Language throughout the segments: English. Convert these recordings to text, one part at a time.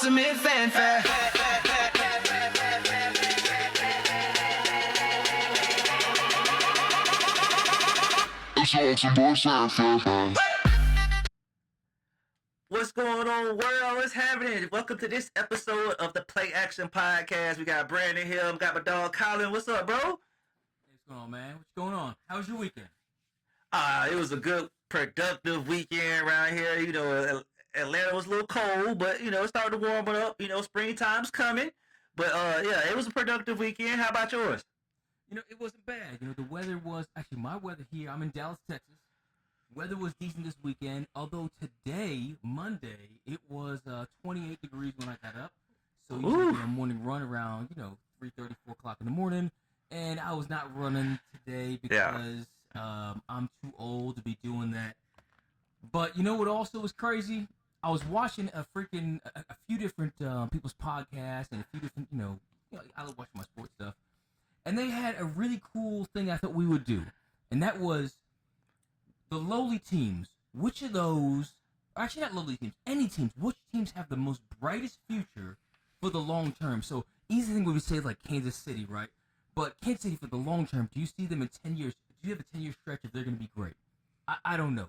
ultimate fanfare. It's ultimate fanfare. What's going on, world? What's happening? Welcome to this episode of the Playaction Podcast. We got Brandon here. We got my dog Colin. What's up, bro? What's going on, man? What's going on? How was your weekend? It was a good, productive weekend around here. You know, Atlanta was a little cold, but, you know, it started to warm up. You know, springtime's coming. But, yeah, it was a productive weekend. How about yours? You know, it wasn't bad. You know, the weather was, actually, my weather here, I'm in Dallas, Texas. Weather was decent this weekend, although today, Monday, it was 28 degrees when I got up. So usually do a morning run around, 3:30, 4 o'clock in the morning. And I was not running today because I'm too old to be doing that. But you know what also was crazy? I was watching a few different people's podcasts and a few different, I love watching my sports stuff. And they had a really cool thing I thought we would do. And that was the lowly teams. Which of those, actually not lowly teams, any teams, which teams have the most brightest future for the long term? So easy thing we would say like Kansas City, right? But Kansas City for the long term, do you see them in 10 years? Do you have a 10-year stretch if they're going to be great? I don't know.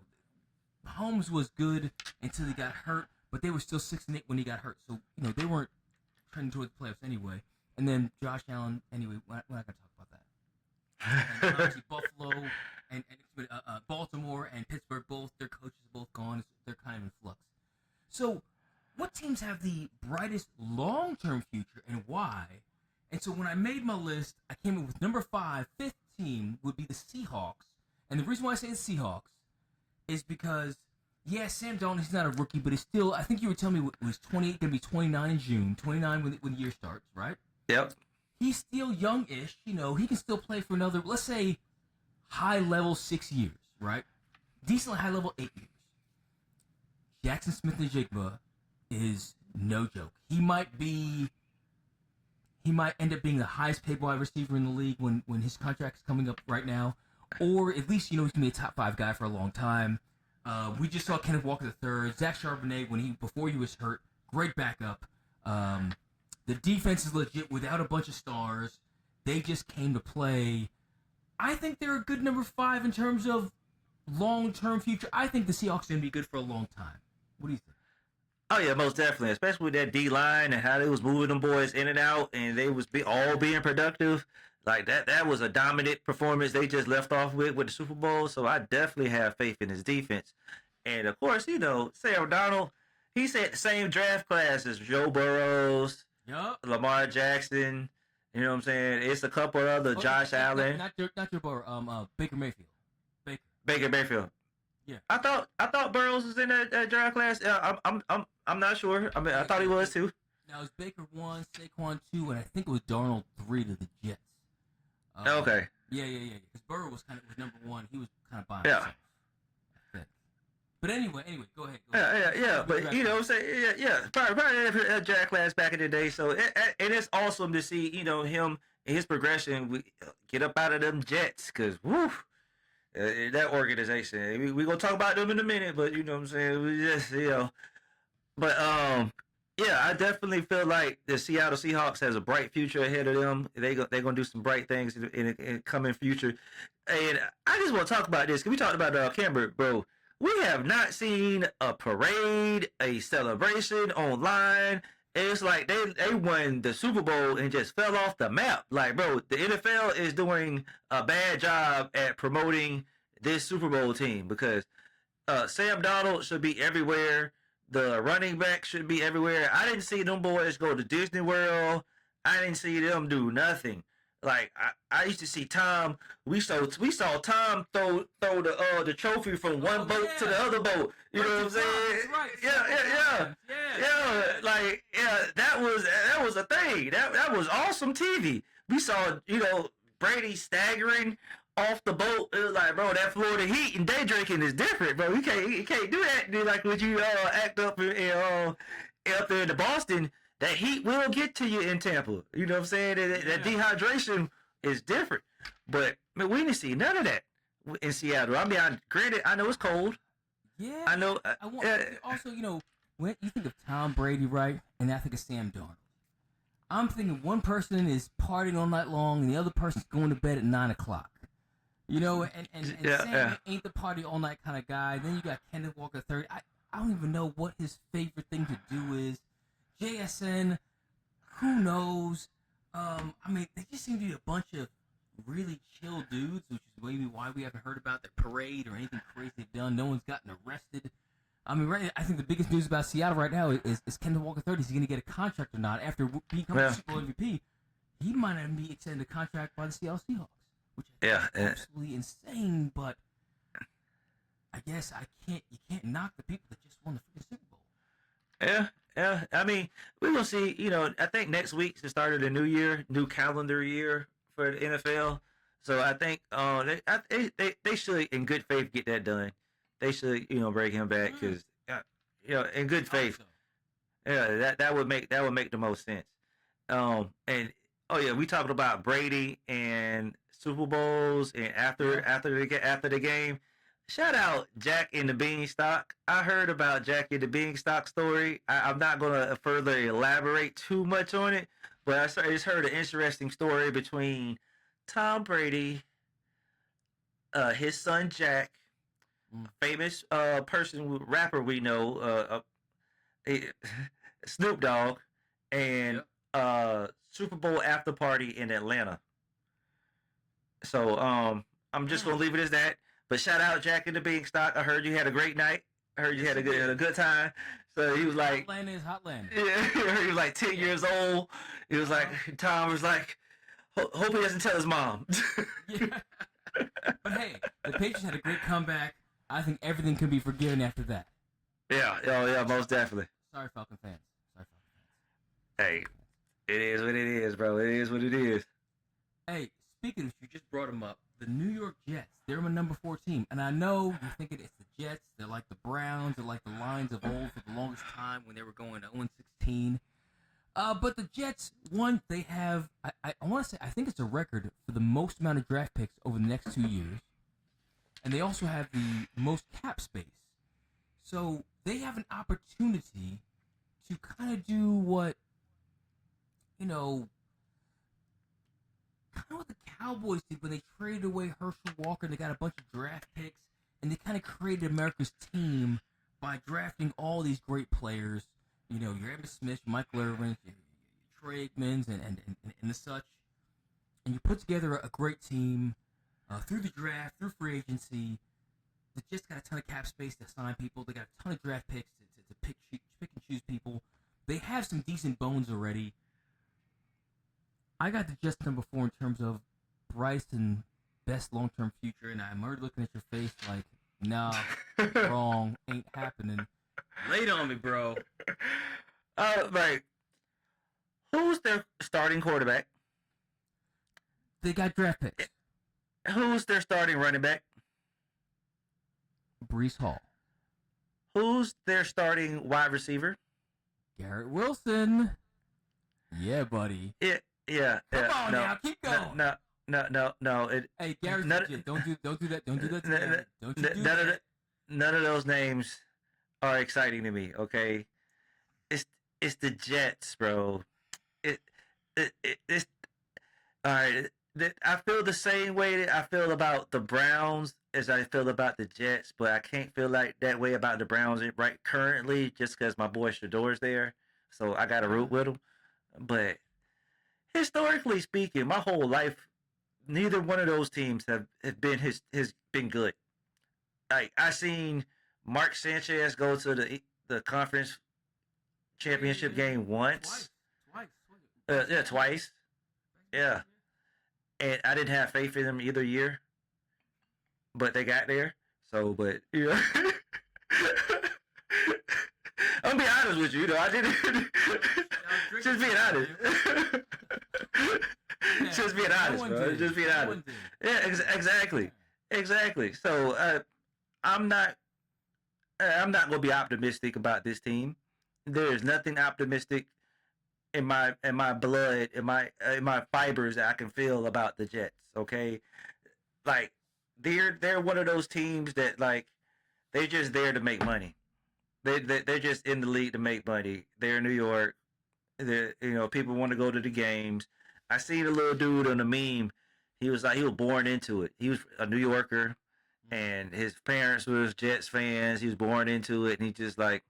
Holmes was good until he got hurt, but they were still 6-8 when he got hurt. So, they weren't trending toward the playoffs anyway. And then Josh Allen, anyway, we're not going to talk about that. And obviously Buffalo and Baltimore and Pittsburgh, both their coaches are both gone. They're kind of in flux. So, what teams have the brightest long-term future and why? And so when I made my list, I came up with number 5, fifth team would be the Seahawks. And the reason why I say the Seahawks is because, yeah, Sam Darnold, he's not a rookie, but he's still, I think you were telling me it was 28, going to be 29 in June, 29 when the year starts, right? Yep. He's still young-ish, he can still play for another, let's say, high level 6 years, right? Decently high level 8 years. Jaxon Smith-Njigba is no joke. He might end up being the highest paid wide receiver in the league when his contract is coming up right now. Or at least, he's going to be a top 5 guy for a long time. We just saw Kenneth Walker III, Zach Charbonnet before he was hurt. Great backup. The defense is legit without a bunch of stars. They just came to play. I think they're a good number 5 in terms of long-term future. I think the Seahawks are going to be good for a long time. What do you think? Oh, yeah, most definitely. Especially with that D-line and how they was moving them boys in and out, and they was all being productive. Like, that was a dominant performance they just left off with the Super Bowl. So I definitely have faith in his defense. And, of course, Sam Darnold, he said the same draft class as Joe Burrows, Lamar Jackson. You know what I'm saying? It's a couple other Josh Allen. Not your Burrow, Baker Mayfield. Baker Mayfield. Yeah. I thought Burrows was in that draft class. I'm not sure. I mean, I thought he was too. Now, it was Baker 1, Saquon 2, and I think it was Darnold 3 to the Jets. Okay. Yeah. Because Burrow was number 1. He was kind of by himself. But anyway, go ahead. Yeah. But you know what I'm saying? Yeah. Probably that draft class back in the day. So and it's awesome to see him and his progression. We get up out of them Jets because that organization. We're gonna talk about them in a minute, but you know what I'm saying? We just But yeah, I definitely feel like the Seattle Seahawks has a bright future ahead of them. They're gonna do some bright things in the coming future. And I just want to talk about this because we talked about Canberra, bro. We have not seen a parade, a celebration online. It's like they won the Super Bowl and just fell off the map. Like, bro, the NFL is doing a bad job at promoting this Super Bowl team because Sam Darnold should be everywhere. The running back should be everywhere. I didn't see them boys go to Disney World. I didn't see them do nothing. Like I used to see Tom. We saw Tom throw the trophy from one boat to the other boat. You know what I'm saying? Right. Yeah. Like that was a thing. That was awesome TV. We saw Brady staggering off the boat. It was like, bro, that Florida heat and day drinking is different, bro. You can't do that. Like when you act up there in Boston. That heat will get to you in Tampa. You know what I'm saying? That dehydration is different. But we didn't see none of that in Seattle. I mean, granted, I know it's cold. Yeah. I know. Also, when you think of Tom Brady, right, and I think of Sam Darnold, I'm thinking one person is partying all night long and the other person's going to bed at 9 o'clock. You know, and Sam ain't the party all night kind of guy. Then you got Kenneth Walker III. I don't even know what his favorite thing to do is. JSN, who knows? I mean, they just seem to be a bunch of really chill dudes, which is maybe why we haven't heard about their parade or anything crazy they've done. No one's gotten arrested. I mean, right? I think the biggest news about Seattle right now is Kenneth Walker III. Is he going to get a contract or not? After becoming Super Bowl MVP, he might not be extended a contract by the Seattle Seahawks, which is absolutely insane. But I guess you can't knock the people that just won the freaking Super Bowl. Yeah. I mean, we're gonna see. You know, I think next week's the start of the new calendar year for the NFL. So I think they should, in good faith, get that done. They should, bring him back because, in good faith, that would make the most sense. We talked about Brady and Super Bowls and after the game. Shout out Jack and the Beanstalk. I heard about Jack and the Beanstalk story. I'm not going to further elaborate too much on it, but I just heard an interesting story between Tom Brady, his son Jack, famous rapper we know, Snoop Dogg, and Super Bowl after party in Atlanta. So I'm just gonna leave it as that. But shout out Jack and the Beanstalk. I heard you had a great night. I heard you had a good time. So he was like, Hotland is Hotland. Yeah, he was like 10 years old. He was like, Tom was like, hope he doesn't tell his mom. Yeah. But hey, the Patriots had a great comeback. I think everything can be forgiven after that. Yeah, most definitely. Sorry, Falcon fans. Hey, it is what it is, bro. It is what it is. Hey, speaking of, you just brought them up. The New York Jets, they're my number 4 team. And I know you're thinking it's the Jets. They're like the Browns. They're like the Lions of old for the longest time when they were going to 0-16. But the Jets, they have, I want to say, I think it's a record for the most amount of draft picks over the next 2 years. And they also have the most cap space. So they have an opportunity to kind of do what, kind of what the Cowboys did when they traded away Herschel Walker and they got a bunch of draft picks. And they kind of created America's team by drafting all these great players. Your Emmitt Smith, Michael Irvin, your Trey Aikmans, and the such. And you put together a great team through the draft, through free agency. They just got a ton of cap space to sign people. They got a ton of draft picks to pick and choose people. They have some decent bones already. I got the Jets number 4 in terms of Bryce and best long-term future, and I'm already looking at your face like, nah, wrong, ain't happening. Lay it on me, bro. Right. Who's their starting quarterback? They got draft picks. Who's their starting running back? Breece Hall. Who's their starting wide receiver? Garrett Wilson. Yeah, buddy. Yeah. Come on now, keep going. No. Hey, Garrett's legit. Don't do that. Don't do that. Don't you do that. None of those names are exciting to me. Okay, it's the Jets, bro. It's all right. I feel the same way that I feel about the Browns as I feel about the Jets, but I can't feel like that way about the Browns right currently, just because my boy Shador's there, so I got to root with him. But historically speaking, my whole life, neither one of those teams have been good. Like, I seen Mark Sanchez go to the conference championship game once. Twice. Yeah. And I didn't have faith in them either year. But they got there. So, but, I'm gonna be honest with you, I didn't. Just being honest. Just being honest, bro. Just being honest. Yeah, exactly. So, I'm not gonna be optimistic about this team. There is nothing optimistic in my blood, in my fibers that I can feel about the Jets. Okay, like they're one of those teams that, like, they're just there to make money. They're just in the league to make money. They're in New York. People want to go to the games. I seen a little dude on the meme. He was born into it. He was a New Yorker, and his parents was Jets fans. He was born into it, and he just like,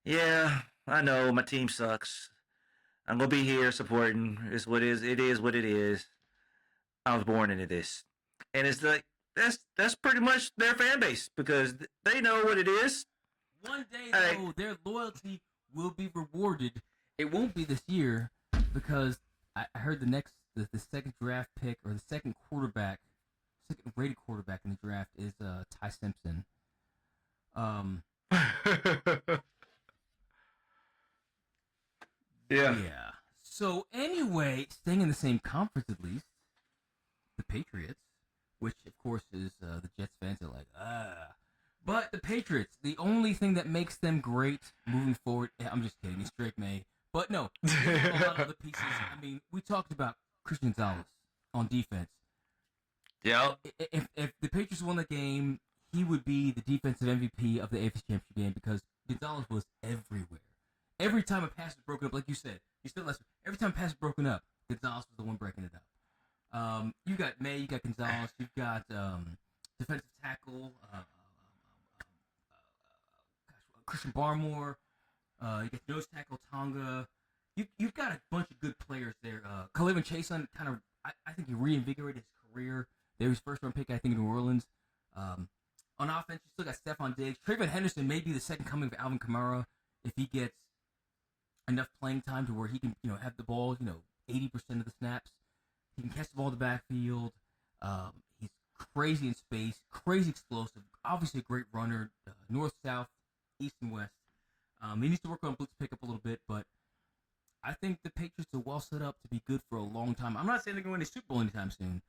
yeah, I know my team sucks. I'm gonna be here supporting. It's what it is. It is what it is. I was born into this, and it's like that's pretty much their fan base because they know what it is. One day, though, their loyalty will be rewarded. It won't be this year because I heard the second draft pick or the second rated quarterback in the draft is Ty Simpson. Yeah. So anyway, staying in the same conference at least, the Patriots, which of course is the Jets fans are like, but the Patriots, the only thing that makes them great moving forward, I'm just kidding, it's Drake Maye. But no, they have a lot of other pieces. I mean, we talked about Christian Gonzalez on defense. Yeah. If the Patriots won the game, he would be the defensive MVP of the AFC Championship game because Gonzalez was everywhere. Every time a pass was broken up, like you said, every time a pass was broken up, Gonzalez was the one breaking it up. You got May, you got Gonzalez, you've got defensive tackle, Christian Barmore, you got nose tackle Tonga. You've got a bunch of good players there. Khalil Chason kind of, I think he reinvigorated his career. There was first round pick, I think, in New Orleans. On offense, you still got Stephon Diggs. Trayvon Henderson may be the second coming of Alvin Kamara if he gets enough playing time to where he can, have the ball, 80% of the snaps. He can catch the ball in the backfield. He's crazy in space, crazy explosive. Obviously a great runner, north, south, east, and west. He needs to work on blitz pickup a little bit, but I think the Patriots are well set up to be good for a long time. I'm not saying they're going to win a Super Bowl anytime soon,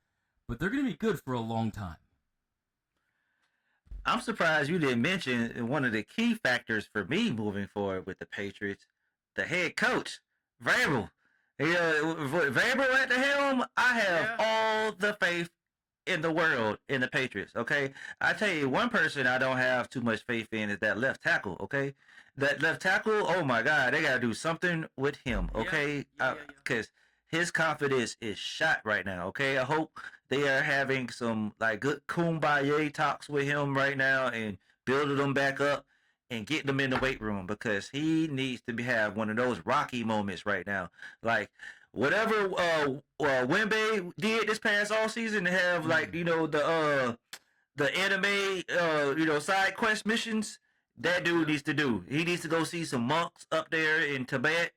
but they're going to be good for a long time. I'm surprised you didn't mention one of the key factors for me moving forward with the Patriots, the head coach, Vrabel. Vrabel at the helm, I have all the faith in the world in the Patriots, okay? I tell you, one person I don't have too much faith in is that left tackle, okay? That left tackle, oh my God, they got to do something with him, okay? Because his confidence is shot right now, okay? I hope they are having some good kumbaya talks with him right now and building them back up and getting them in the weight room because he needs to have one of those Rocky moments right now. Like whatever Wemby did this past all season to have the anime side quest missions, that dude needs to do. He needs to go see some monks up there in Tibet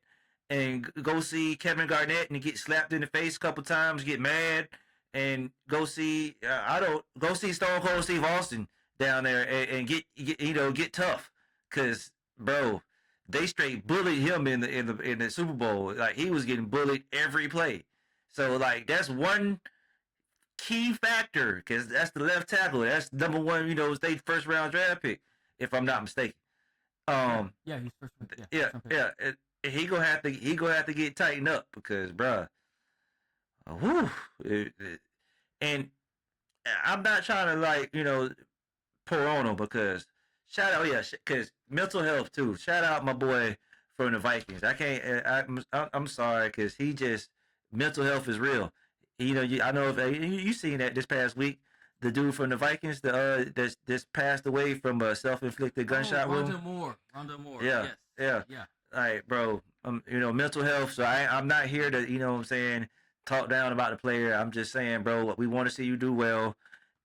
and go see Kevin Garnett and get slapped in the face a couple times, get mad, and go see go see Stone Cold Steve Austin down there and get tough. Cause bro, they straight bullied him in the Super Bowl. Like he was getting bullied every play. So that's one key factor because that's the left tackle. That's number one, state first round draft pick, if I'm not mistaken. He's first round. He gonna have to get tightened up because, bruh. And I'm not trying to pour on him because shout out, because mental health too. Shout out my boy from the Vikings. I can't. I'm sorry because he just mental health is real. I know if you seen that this past week. The dude from the Vikings, that's passed away from a self-inflicted gunshot wound. Rondell Moore. Yeah. All right, bro. Mental health. So I'm not here to, talk down about the player. I'm just saying, bro, we want to see you do well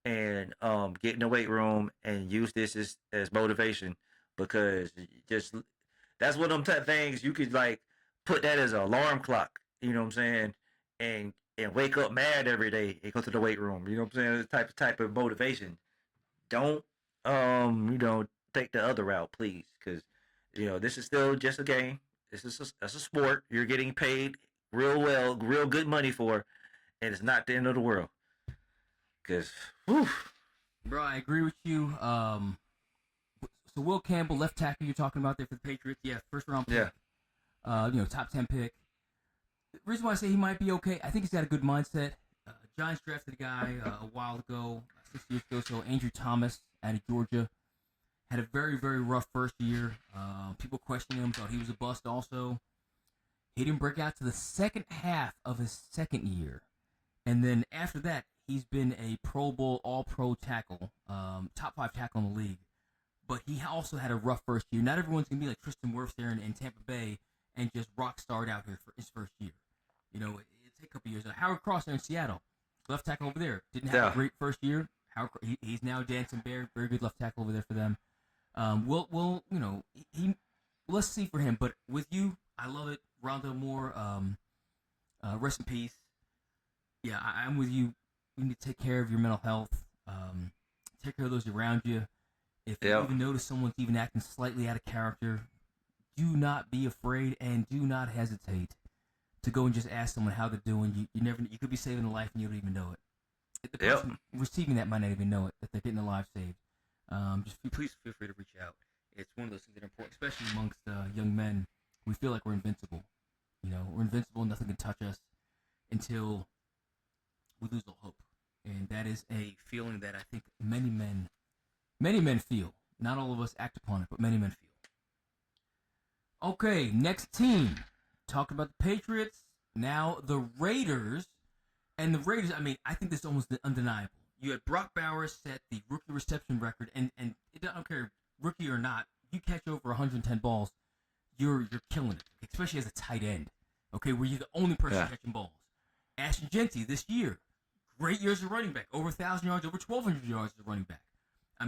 and get in the weight room and use this as motivation because that's one of them type things you could put that as an alarm clock. You know what I'm saying? And wake up mad every day and go to the weight room. You know what I'm saying? Type of motivation. Don't take the other route, please, because this is still just a game. That's a sport. You're getting paid real good money for, and it's not the end of the world. Because, bro, I agree with you. So Will Campbell, left tackle, you're talking about there for the Patriots. Yeah, first round pick. Yeah. Top 10 pick. The reason why I say he might be okay, I think he's got a good mindset. Giants drafted a guy a while ago, 6 years ago, so Andrew Thomas out of Georgia. Had a very, very rough first year. People questioning him, thought he was a bust also. He didn't break out to the second half of his second year. And then after that, he's been a Pro Bowl, all-pro tackle, top 5 tackle in the league. But he also had a rough first year. Not everyone's going to be like Tristan Wirfs there in Tampa Bay and just rock starred out here for his first year. You know, it take a couple years. Howard Cross there in Seattle, left tackle over there, didn't have a great first year. He's now dancing bear, very good left tackle over there for them. We'll you know, let's see for him. But with you, I love it. Rondale Moore, rest in peace. Yeah, I'm with you. You need to take care of your mental health. Take care of those around you. If you even notice someone's even acting slightly out of character, do not be afraid and do not hesitate to go and just ask someone how they're doing. You could be saving a life and you don't even know it. The person receiving that might not even know it, that they're getting a life saved. Please feel free to reach out. It's one of those things that are important, especially amongst young men. We feel like we're invincible. You know, we're invincible. Nothing can touch us until we lose all hope. And that is a feeling that I think many men feel. Not all of us act upon it, but many men feel. Okay, next team. Talked about the Patriots. Now the Raiders. And the Raiders, I mean, I think this is almost undeniable. You had Brock Bowers set the rookie reception record, and I don't care, rookie or not, you catch over 110 balls, you're killing it, especially as a tight end, okay, where you're the only person catching balls. Ashton Jeanty this year, great years as a running back, over 1,000 yards, over 1,200 yards as a running back.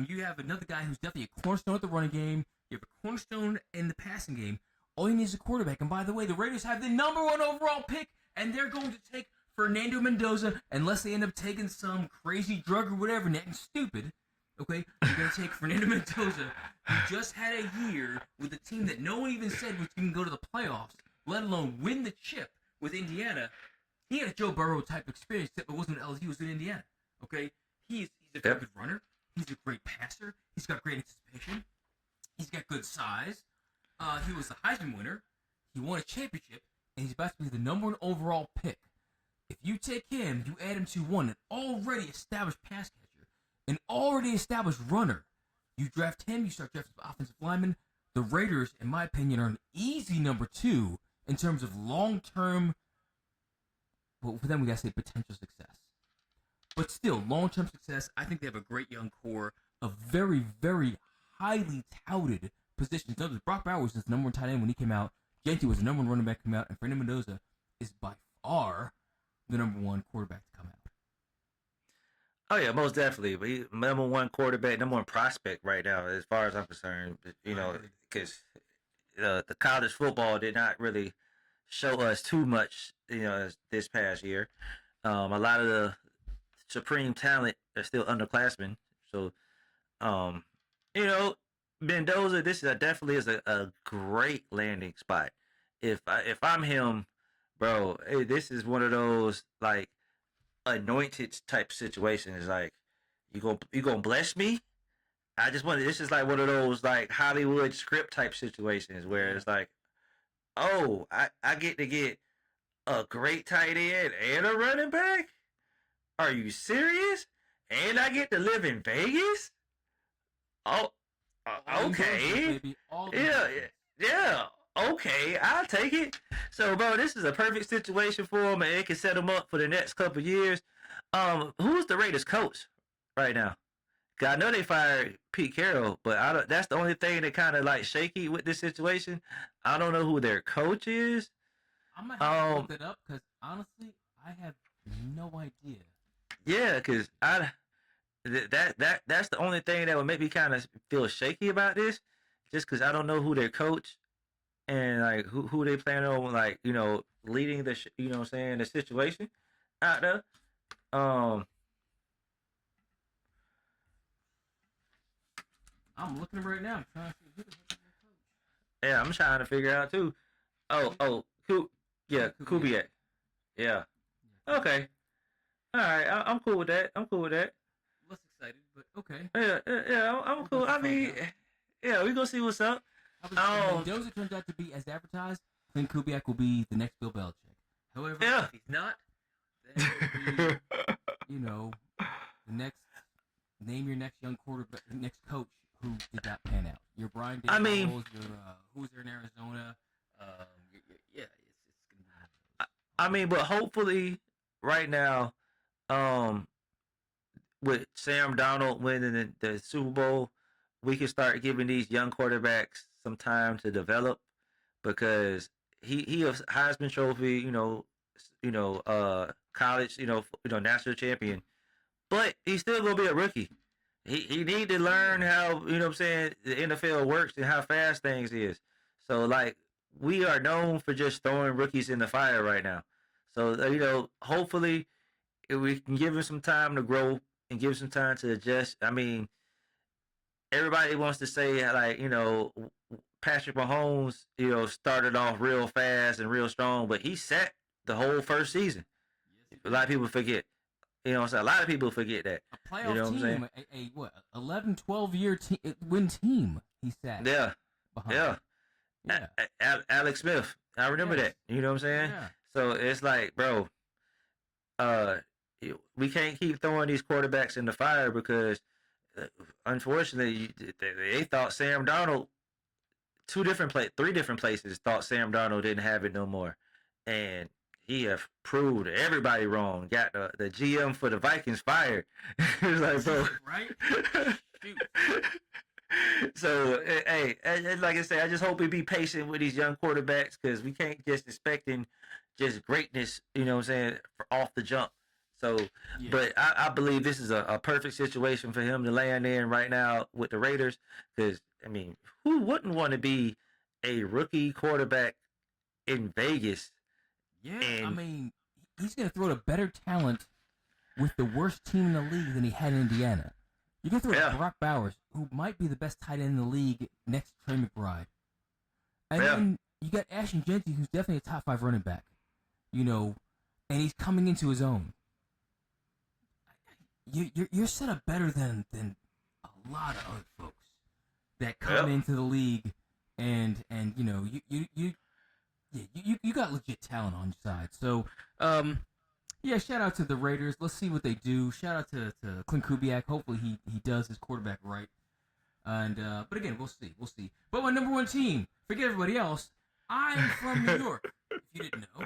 You have another guy who's definitely a cornerstone at the running game. You have a cornerstone in the passing game. All you need is a quarterback. And by the way, the Raiders have the number 1 overall pick, and they're going to take Fernando Mendoza, unless they end up taking some crazy drug or whatever, and acting stupid. Okay, you're going to take Fernando Mendoza, who just had a year with a team that no one even said was going to go to the playoffs, let alone win the chip with Indiana. He had a Joe Burrow type experience, except it wasn't at LSU, it was in Indiana. Okay, he's a very good runner. He's a great passer. He's got great anticipation. He's got good size. He was the Heisman winner. He won a championship, and he's about to be the number 1 overall pick. If you take him, you add him to an already established pass catcher, an already established runner. You draft him, you start drafting offensive linemen. The Raiders, in my opinion, are an easy number 2 in terms of long-term, well, for them we gotta say potential success. But still, long-term success, I think they have a great young core of very, very highly touted positions. Notice Brock Bowers was the number 1 tight end when he came out. Jeanty was the number 1 running back come out, and Fernando Mendoza is by far the number 1 quarterback to come out. Oh yeah, most definitely. But he's number 1 quarterback, number 1 prospect right now, as far as I'm concerned. You know, because the college football did not really show us too much. You know, this past year, a lot of the supreme talent are still underclassmen. So, you know, Mendoza, this is definitely is a great landing spot. If I'm him, bro, hey, this is one of those like anointed type situations. Like you gonna bless me? I just want this is like one of those like Hollywood script type situations where it's like, oh, I get to get a great tight end and a running back. Are you serious? And I get to live in Vegas? Oh, okay. Yeah. Okay, I'll take it. So, bro, this is a perfect situation for him, and it can set him up for the next couple of years. Who's the Raiders coach right now? 'Cause I know they fired Pete Carroll, but I don't. That's the only thing that kind of like shaky with this situation. I don't know who their coach is. I might have to look that up because honestly, I have no idea. Yeah, because that's the only thing that would make me kind of feel shaky about this, just because I don't know who their coach and like who they plan on like leading the you know what I'm saying the situation out there. I'm looking right now. I'm trying to see who the heck is their coach. Yeah, I'm trying to figure out too. Kubiak. Yeah. Okay. All right. I'm cool with that. Less excited, but okay. Yeah. I'm cool. I mean, yeah, we gonna see what's up. If Mendoza turns out to be as advertised, I think Kubiak will be the next Bill Belichick. However, if he's not, then he'll be, the next. Name your next young quarterback, next coach, who did not pan out. Your Brian Daboll, I mean, who was there in Arizona? Yeah, it's gonna be. I mean, but hopefully, right now, with Sam Darnold winning the Super Bowl, we can start giving these young quarterbacks some time to develop because he a Heisman Trophy, college, national champion, but he's still gonna be a rookie. He need to learn how what I'm saying the NFL works and how fast things is. So like we are known for just throwing rookies in the fire right now. So hopefully if we can give him some time to grow and give him some time to adjust. I mean, everybody wants to say like Patrick Mahomes started off real fast and real strong, but he sat the whole first season. A lot of people forget. A lot of people forget that. A playoff team, a 11, 12 year win team. He sat. Yeah, behind. yeah. Alex Smith, I remember that. You know what I'm saying? Yeah. So it's like, bro, we can't keep throwing these quarterbacks in the fire because, unfortunately, they thought Sam Darnold. 3 different places thought Sam Darnold didn't have it no more, and he have proved everybody wrong. Got the GM for the Vikings fired. It's like, bro, right? Shoot. So, hey, like I said, I just hope we be patient with these young quarterbacks because we can't just expecting just greatness, off the jump. So, yeah. But I believe this is a perfect situation for him to land in right now with the Raiders because, I mean, who wouldn't want to be a rookie quarterback in Vegas? Yeah, I mean, he's going to throw to better talent with the worst team in the league than he had in Indiana. You're going to throw to Brock Bowers, who might be the best tight end in the league next to Trey McBride. And then you got Ashton Jeanty, who's definitely a top 5 running back. And he's coming into his own. You're set up better than a lot of other folks that come into the league and you got legit talent on your side. So shout out to the Raiders. Let's see what they do. Shout out to Clint Kubiak. Hopefully he does his quarterback right. And but again, we'll see. But my number 1 team, forget everybody else. I'm from New York, if you didn't know,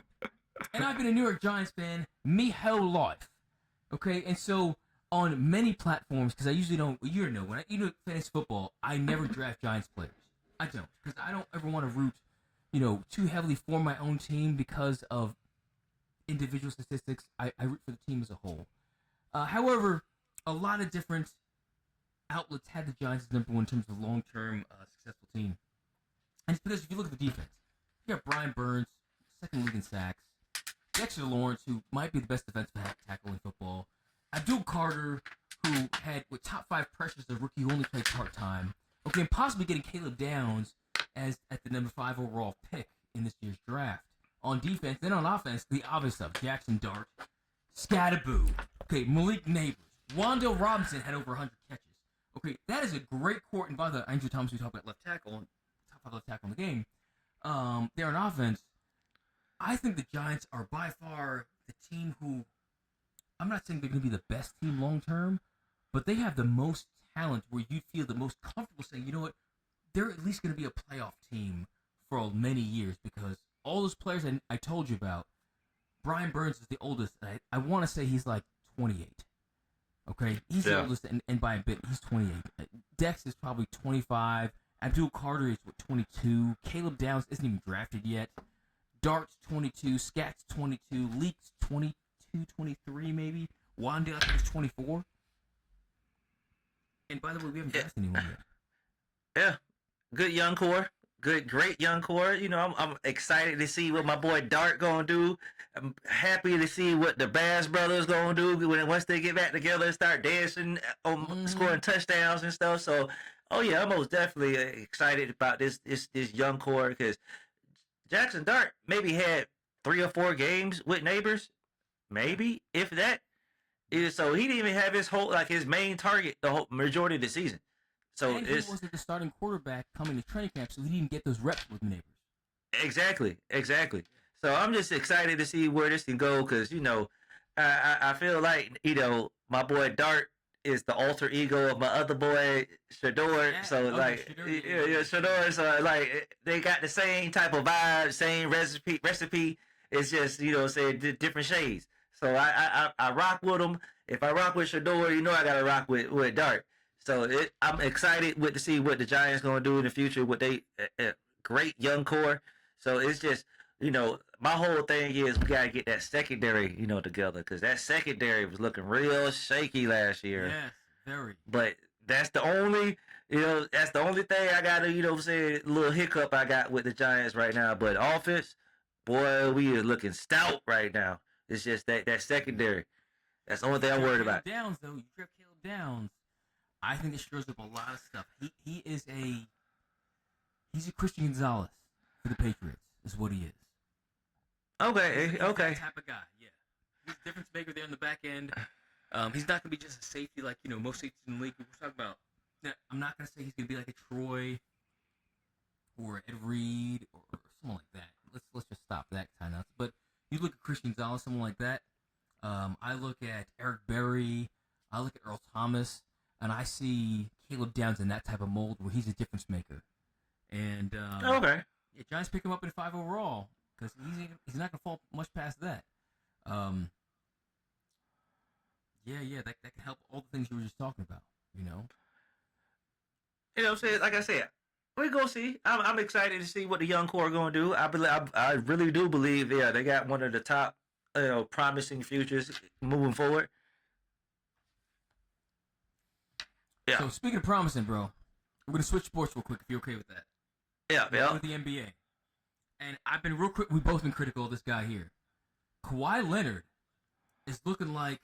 and I've been a New York Giants fan my whole life. Okay, and so on many platforms, because I usually don't, when I fantasy football, I never draft Giants players. I don't, because I don't ever want to root, too heavily for my own team because of individual statistics. I root for the team as a whole. However, a lot of different outlets had the Giants as number 1 in terms of long-term successful team. And it's because if you look at the defense, you got Brian Burns, 2nd league in sacks, Dexter Lawrence, who might be the best defensive tackle in football, Abdul Carter, who had top 5 pressures of rookie who only played part-time, and possibly getting Caleb Downs as at the number 5 overall pick in this year's draft. On defense, then on offense, the obvious stuff, Jaxson Dart, Scataboo, Malik Neighbors, Wan'Dale Robinson had over 100 catches. That is a great court, and by the Andrew Thomas, we talked about left tackle, top 5 left tackle in the game. There on offense, I think the Giants are by far the team who, I'm not saying they're going to be the best team long term, but they have the most talent where you feel the most comfortable saying, you know what, they're at least going to be a playoff team for many years because all those players I told you about, Brian Burns is the oldest. I want to say he's like 28. He's the oldest, and by a bit, he's 28. Dex is probably 25. Abdul Carter is 22. Caleb Downs isn't even drafted yet. Dart's 22. Scat's 22. Leek's 22, 23 maybe. Wan'Dale is 24. And by the way, we haven't drafted anyone yet. Yeah, good young core. Great young core. I'm excited to see what my boy Dart gonna do. I'm happy to see what the Bass brothers gonna do once they get back together and start dancing, scoring touchdowns and stuff. So, I'm most definitely excited about this young core because Jaxson Dart maybe had 3 or 4 games with Neighbors, maybe if that. So he didn't even have his main target the whole majority of the season. So and he wasn't the starting quarterback coming to training camp, so he didn't get those reps with Neighbors. Exactly. So I'm just excited to see where this can go because, I feel like, my boy Dart is the alter ego of my other boy Shador. Yeah. So Okay, like, Shador, yeah, Shador. So like, they got the same type of vibe, same recipe. It's just saying different shades. So I rock with them. If I rock with Shador, I gotta rock with Dark. So I'm excited to see what the Giants gonna do in the future with they great young core. So it's just my whole thing is we gotta get that secondary together, because that secondary was looking real shaky last year. Yes, very. But that's the only thing I got to say a little hiccup I got with the Giants right now. But offense, boy, we are looking stout right now. It's just that secondary. That's the only thing I'm worried about. Downs though, you trip Caleb Downs. I think it stirs up a lot of stuff. He's a Christian Gonzalez for the Patriots, is what he is. Okay. He's that type of guy, yeah. He's a difference maker there on the back end. He's not gonna be just a safety like most safeties in the league. We're talking about. I'm not gonna say he's gonna be like a Troy or Ed Reed or someone like that. Let's just stop that kind of. But you look at Christian Gonzalez, someone like that. I look at Eric Berry. I look at Earl Thomas, and I see Caleb Downs in that type of mold where he's a difference maker. And Okay. Yeah, Giants pick him up in 5 overall because he's not gonna fall much past that. That can help all the things you were just talking about. What I'm saying? Like I said, we go see. I'm excited to see what the young core are going to do. I really do believe they got one of the top promising futures moving forward. Yeah. So speaking of promising, bro, we're gonna switch sports real quick if you're okay with that. Yeah. With the NBA, and I've been real quick. We've both been critical of this guy here. Kawhi Leonard is looking like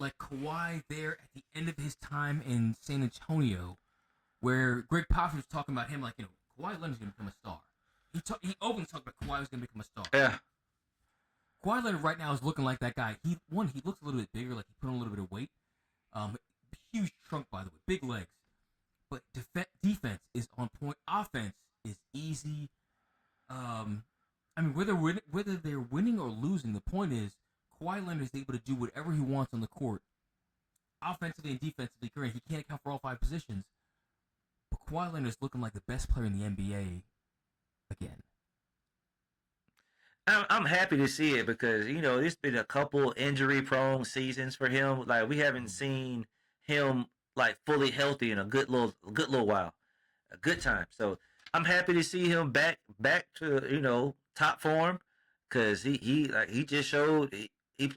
Kawhi there at the end of his time in San Antonio, where Greg Popovich was talking about him like, Kawhi Leonard's going to become a star. He openly talked about Kawhi was going to become a star. Yeah. Kawhi Leonard right now is looking like that guy. He looks a little bit bigger, like he put on a little bit of weight. Huge trunk, by the way, big legs. But defense is on point. Offense is easy. Whether they're winning or losing, the point is Kawhi Leonard is able to do whatever he wants on the court, offensively and defensively. Great. He can't account for all 5 positions, but Kawhi Leonard is looking like the best player in the NBA again. I'm happy to see it because it's been a couple injury-prone seasons for him. Like we haven't seen him like fully healthy in a good little while, a good time. So I'm happy to see him back to top form, because he just showed he in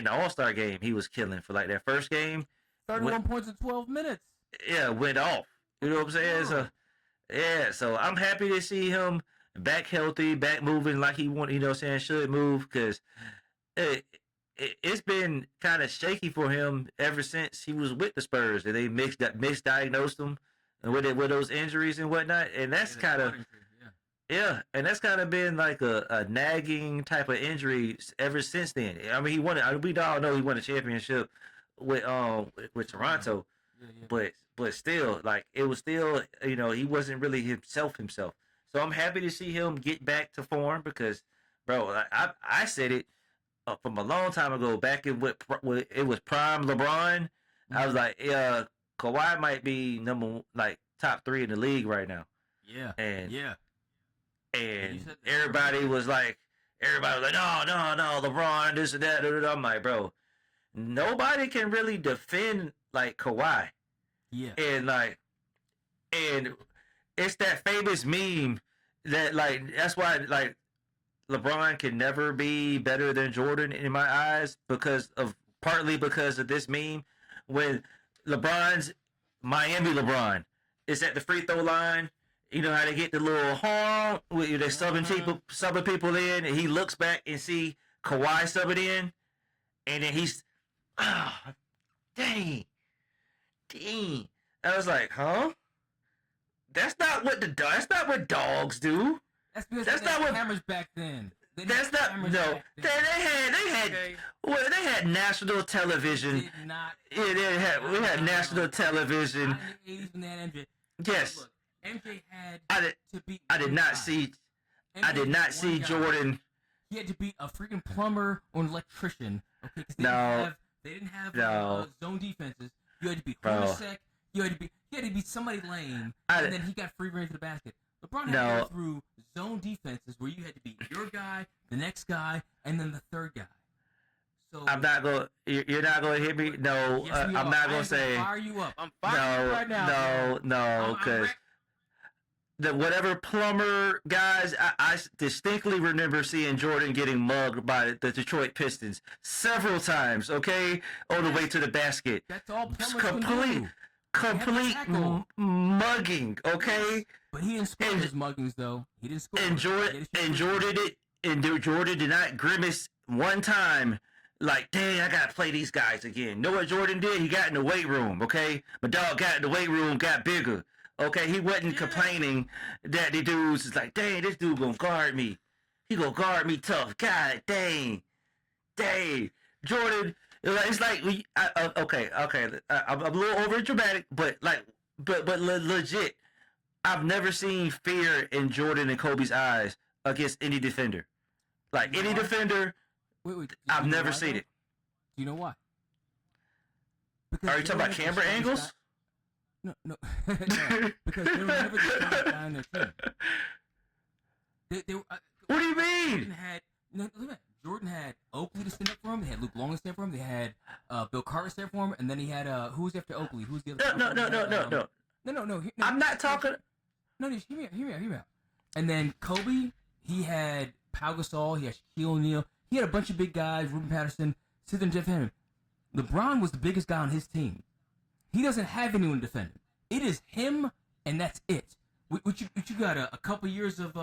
the All-Star game he was killing for like that first game. 31 points in 12 minutes. Yeah, went off. You know what I'm saying? Wow. So I'm happy to see him back healthy, back moving like he should move, because it's been kind of shaky for him ever since he was with the Spurs. And they misdiagnosed him with those injuries and whatnot, and that's kind of and that's kind of been like a nagging type of injury ever since then. I mean, we all know he won a championship with Toronto, but still, like it was still he wasn't really himself. So I'm happy to see him get back to form because, bro, I said it from a long time ago, back in what it was prime LeBron. I was like, Kawhi might be top 3 in the league right now. Yeah. And everybody was like, no, LeBron, this and that. I'm like, bro, nobody can really defend like Kawhi. Yeah. And it's that famous meme that that's why LeBron can never be better than Jordan in my eyes partly because of this meme when LeBron's Miami LeBron is at the free throw line. You know how they get the little horn with they subbing people in, and he looks back and see Kawhi subbing in, and then he's dang. I was like, huh? That's not what dogs do. That's not what cameras back then. They had national television. We had national television. Yes. Look, MJ had to beat. I did not see Jordan. He had to beat a freaking plumber or an electrician. Okay, because they They didn't have No. zone defenses. You had to be Bro. Hornacek. You had to be somebody lame, and then he got free reign to the basket. LeBron had to No. go through zone defenses where you had to be your guy, the next guy, and then the third guy. So I'm not going. You're not going to hit me. No, yes, I'm not going to say. Fire you up. I'm firing you right now. No, because whatever plumber guys, I distinctly remember seeing Jordan getting mugged by the Detroit Pistons several times. Okay, on the way to the basket. That's all plumbers can do. Complete mugging. Okay, but he didn't score his muggings though. He didn't score. Jordan did not grimace one time. Like, dang, I gotta play these guys again. Know what Jordan did? He got in the weight room, okay? My dog got in the weight room, got bigger. Okay, he wasn't complaining that the dudes is like, dang, this dude gonna guard me. He gonna guard me tough. God dang. Jordan, it's like, okay. I'm a little over dramatic, but legit, I've never seen fear in Jordan and Kobe's eyes against any defender. Like, any defender... Wait. I've never seen it. Do you know why? Because are you talking about camera angles? No. No, because they were never the strongest guy on their team. What do you mean? Jordan had Oakley to stand up for him. They had Luke Long to stand for him. They had Bill Carter to stand for him. And then he had who was after Oakley? Who's the other? No. I'm not talking. No, just hear me out. And then Kobe, he had Pau Gasol. He had Shaquille O'Neal. He had a bunch of big guys, Ruben Patterson, Sid and Jeff Hammond. LeBron was the biggest guy on his team. He doesn't have anyone to defend him. It is him, and that's it. What you got, a couple years of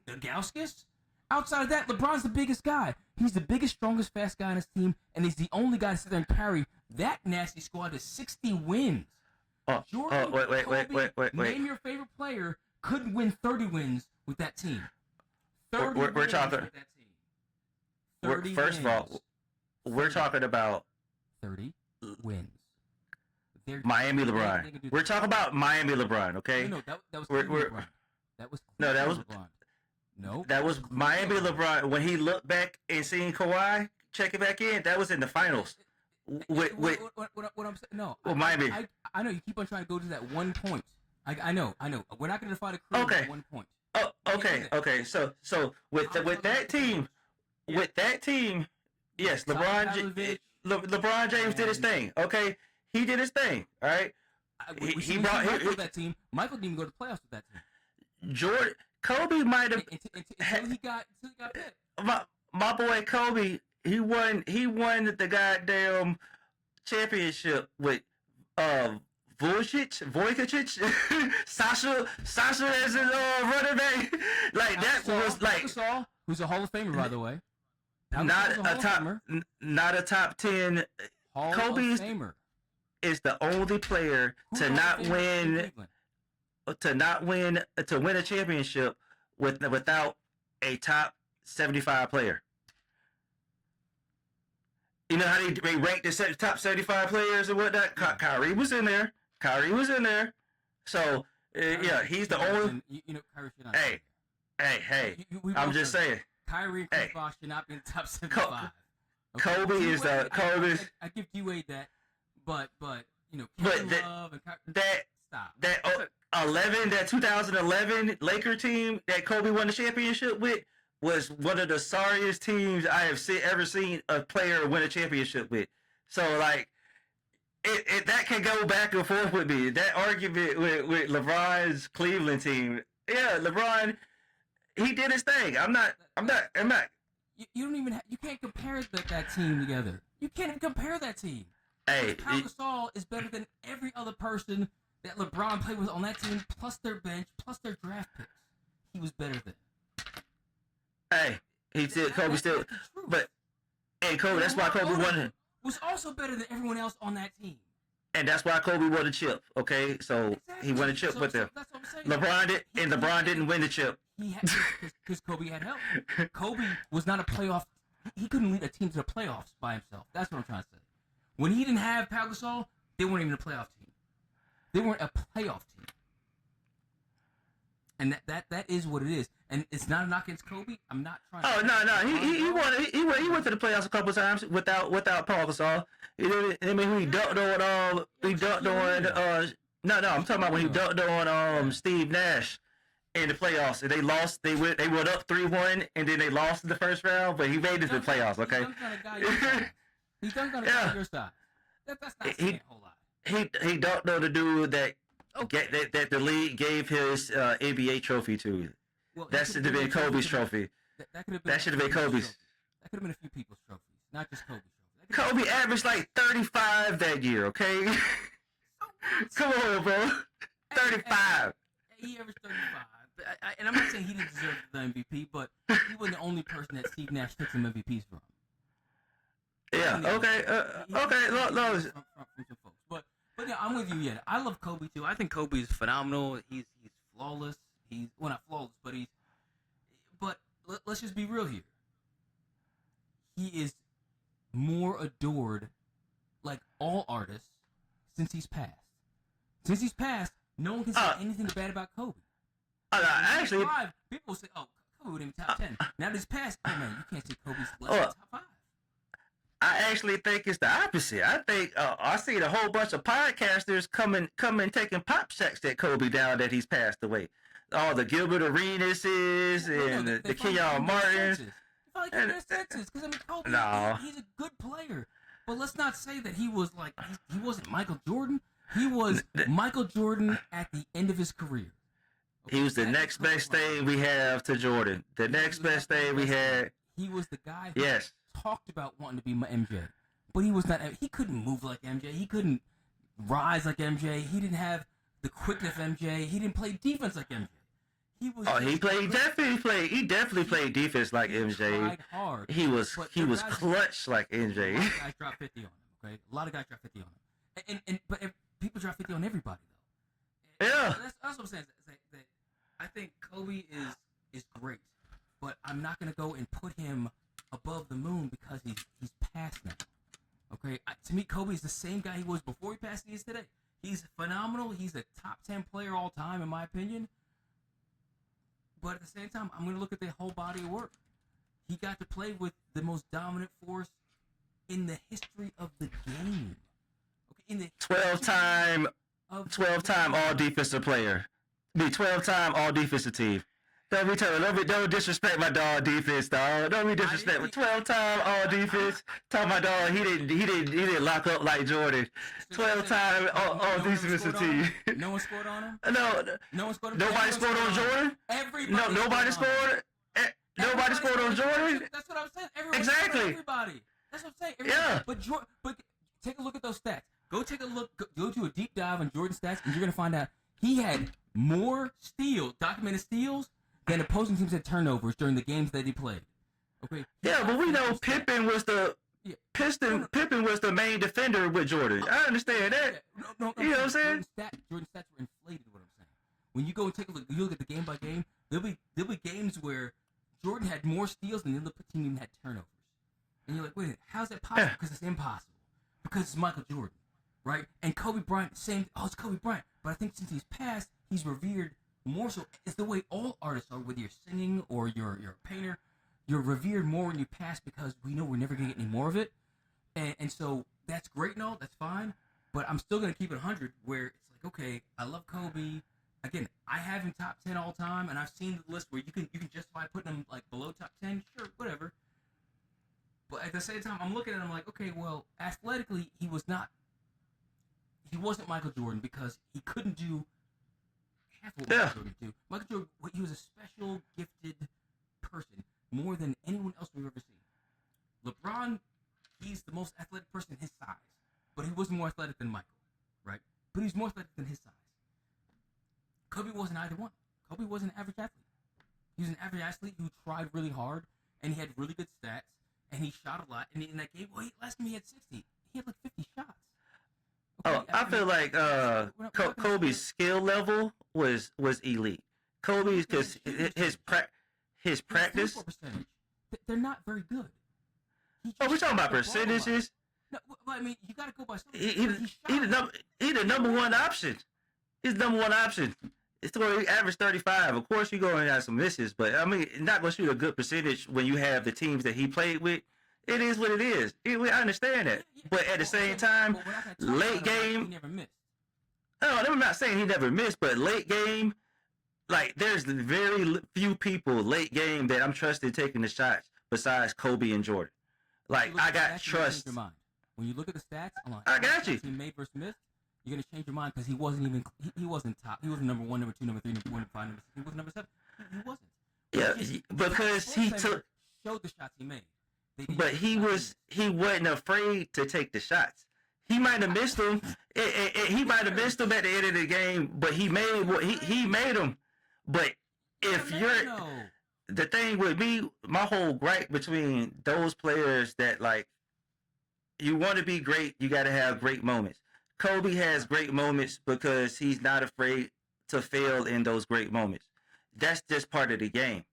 Gauskas? Outside of that, LeBron's the biggest guy. He's the biggest, strongest, fast guy on his team, and he's the only guy to sit there and carry that nasty squad to 60 wins. Jordan, wait. Name your favorite player couldn't win 30 wins with that team. We're talking... with that team. First of all, we're talking about 30 wins. Miami LeBron. We're talking about Miami LeBron, okay? No, that was LeBron. That was LeBron. No, that was Miami LeBron. When he looked back and seen Kawhi checking back in, that was in the finals. What I'm saying? No, Miami. I know you keep on trying to go to that one point. I know. We're not going to define a career with one point. Oh, okay. So with that team. With that team, yes, LeBron James did his thing. Okay, he did his thing. All right. He brought that team. Michael didn't even go to the playoffs with that team. Kobe might have until he got picked. My boy Kobe, he won the goddamn championship with Vujicic, Sasha as a running back. Like that was like who's a Hall of Famer, by the way. Not a top 10. Kobe is the only player to win a championship without a top 75 player. You know how they rank the top 75 players and whatnot? Kyrie was in there. So yeah, he's the only. Kyrie should not. Hey. I'm just saying. Kyrie and Chris Bosh should not be in the top 75. Okay? Kobe is the Kobe. I give D-Wade that, but Kevin Love and stop. That 2011 Laker team that Kobe won the championship with was one of the sorriest teams I have ever seen a player win a championship with. So like, that can go back and forth with me. That argument with LeBron's Cleveland team, yeah, LeBron. He did his thing. I'm not. You don't even. You can't compare that team together. You can't even compare that team. Hey, Pau Gasol is better than every other person that LeBron played with on that team, plus their bench, plus their draft picks. He was better than. Hey, he said Kobe still, but Kobe. That's why Kobe won. Was also better than everyone else on that team. And that's why Kobe won the chip. Okay, so he won a chip with them. That's what I'm saying. LeBron didn't win the chip. He had because Kobe had help. Kobe was not a playoff. He couldn't lead a team to the playoffs by himself. That's what I'm trying to say. When he didn't have Pau Gasol, they weren't even a playoff team. They weren't a playoff team. And that is what it is. And it's not a knock against Kobe. I'm not trying. Oh no. He went to the playoffs a couple times without Paul Gasol. I mean, he dunked on No, I'm talking about when he dunked on Steve Nash in the playoffs. And they lost. They went up 3-1, and then they lost in the first round. But he made it to the playoffs. Okay. He's dunked on a guy your side. That's not saying a whole lot. He dunked on the dude that the league gave his NBA trophy to. Well, that should have been Kobe's trophy. That should have been Kobe's. That could have been a few people's trophies, not just Kobe's trophy. Kobe averaged like 35 that year, okay? Come on, bro. 35. He averaged 35. And I'm not saying he didn't deserve the MVP, but he wasn't the only person that Steve Nash took some MVPs from. Yeah, okay. No. From some folks. But yeah, I'm with you. Yeah, I love Kobe too. I think Kobe is phenomenal. He's flawless. He's not flawless, but let's just be real here. He is more adored, like all artists, since he's passed. Since he's passed, no one can say anything bad about Kobe. Actually, people say, "Oh, Kobe would even top 10." Now that he's passed, oh man, you can't say Kobe's less than top 5. I actually think it's the opposite. I think I seen a whole bunch of podcasters coming taking pop checks at Kobe now that he's passed away. All the Gilbert Arenases and the Kenyon Martins. Because I mean, Kobe, he's a good player. But let's not say that he was like he wasn't Michael Jordan. He was Michael Jordan at the end of his career. Okay? He was the next best thing we have to Jordan. The next best thing we had. He was the guy who talked about wanting to be MJ, but he was not. He couldn't move like MJ. He couldn't rise like MJ. He didn't have the quickness of MJ. He didn't play defense like MJ. He was. He definitely played defense like MJ. Tried hard. He was clutch like MJ. A lot of guys dropped 50 on him. Okay, a lot of guys dropped 50 on him. But people drop 50 on everybody though. Yeah. That's what I'm saying. That I think Kobe is great, but I'm not gonna go and put him above the moon because he's past now. Okay, to me, Kobe is the same guy he was before he passed. He is today. He's phenomenal. He's a top 10 player all time, in my opinion. But at the same time, I'm going to look at the whole body of work. He got to play with the most dominant force in the history of the game. Okay, in the 12-time all defensive player. 12-time all defensive team. Don't disrespect my dog defense, dog. Don't be disrespectful. 12-time all defense. Talk my dog. He didn't lock up like Jordan. 12-time all defensive team. No one scored on him. No one scored on him. Nobody scored on Jordan. Everybody. Nobody scored. Nobody scored on Jordan. That's what I'm saying. Everybody Exactly. Everybody. That's what I'm saying. Everybody. Yeah. But take a look at those stats. Go take a look. Go do a deep dive on Jordan's stats, and you're gonna find out he had more documented steals than opposing teams had turnovers during the games that he played. Okay. Yeah, but we know Pippen was the Pippen was the main defender with Jordan. I understand that. No, you know what I'm saying? Jordan's stats were inflated. What I'm saying. When you go and take a look, you look at the game by game. There'll be games where Jordan had more steals than the other team even had turnovers. And you're like, wait a minute, how's that possible? Because it's impossible. Because it's Michael Jordan, right? And Kobe Bryant, it's Kobe Bryant. But I think since he's passed, he's revered more so. It's the way all artists are, whether you're singing or you're a painter. You're revered more when you pass because we know we're never going to get any more of it. And so that's great and all, that's fine. But I'm still going to keep it 100 where it's like, okay, I love Kobe. Again, I have him top 10 all time, and I've seen the list where you can justify putting him like below top 10. Sure, whatever. But at the same time, I'm looking at him like, okay, well, athletically, he wasn't Michael Jordan because he couldn't do half of what Michael Jordan could do. Michael Jordan, he was a special, gifted person, more than anyone else we've ever seen. LeBron, he's the most athletic person his size, but he wasn't more athletic than Michael, right? But he's more athletic than his size. Kobe wasn't either one. Kobe was an average athlete. He was an average athlete who tried really hard, and he had really good stats, and he shot a lot. And in that game, last game he had 60. He had like 50 shots. Okay, I feel like Kobe's skill level was elite. Kobe's because his practice. They're not very good. We're talking about percentages. No, I mean you got to go by something. He's the number one option. He's the number one option. It's going to average 35. Of course, you're going to have some misses, but I mean, not going to shoot a good percentage when you have the teams that he played with. It is what it is. I understand that, but at the same time, late game. He never missed. No, I'm not saying he never missed, but late game, like there's very few people late game that I'm trusted taking the shots besides Kobe and Jordan. Like I got trust. When you look at the stats, I got you. He made versus missed. You're gonna change your mind because he wasn't even. He wasn't top. He wasn't number 1, number 2, number 3, number 4, number 5, number 6. He was number 7. He wasn't. Yeah, because he took showed the shots he made. But he wasn't afraid to take the shots. He might have missed them. He might have missed them at the end of the game, but he made them. But if the thing with me, my whole gripe between those players that like you want to be great, you got to have great moments. Kobe has great moments because he's not afraid to fail in those great moments. That's just part of the game.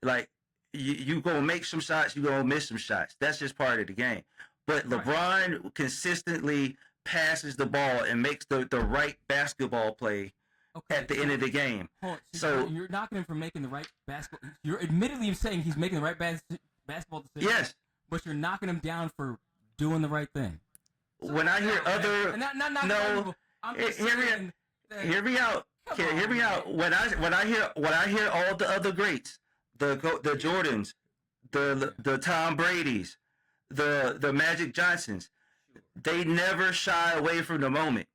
Like you gonna make some shots, you gonna miss some shots. That's just part of the game. But LeBron consistently passes the ball and makes the right basketball play at the end of the game. So you're knocking him for making the right basketball. You're admittedly saying he's making the right basketball decision. Yes. But you're knocking him down for doing the right thing. So when I hear hear me out. Hear me out. When I hear all the other greats, the Jordans, the Tom Brady's, the Magic Johnsons, they never shy away from the moment.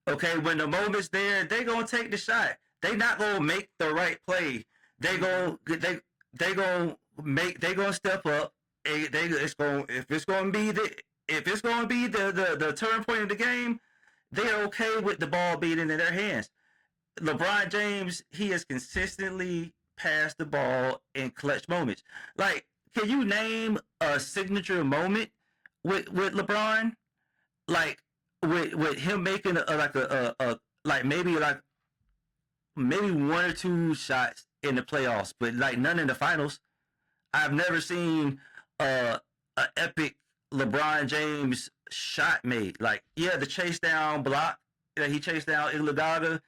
Okay, when the moment's there, they gonna take the shot. They not gonna make the right play. They gonna step up. If it's gonna be the turn point of the game, they're okay with the ball being in their hands. LeBron James, he has consistently passed the ball in clutch moments. Like, can you name a signature moment with LeBron? Like, with him making maybe 1 or 2 shots in the playoffs, but like none in the finals. I've never seen an epic LeBron James shot made. Like, yeah, the chase down block that he chased down Iguodala.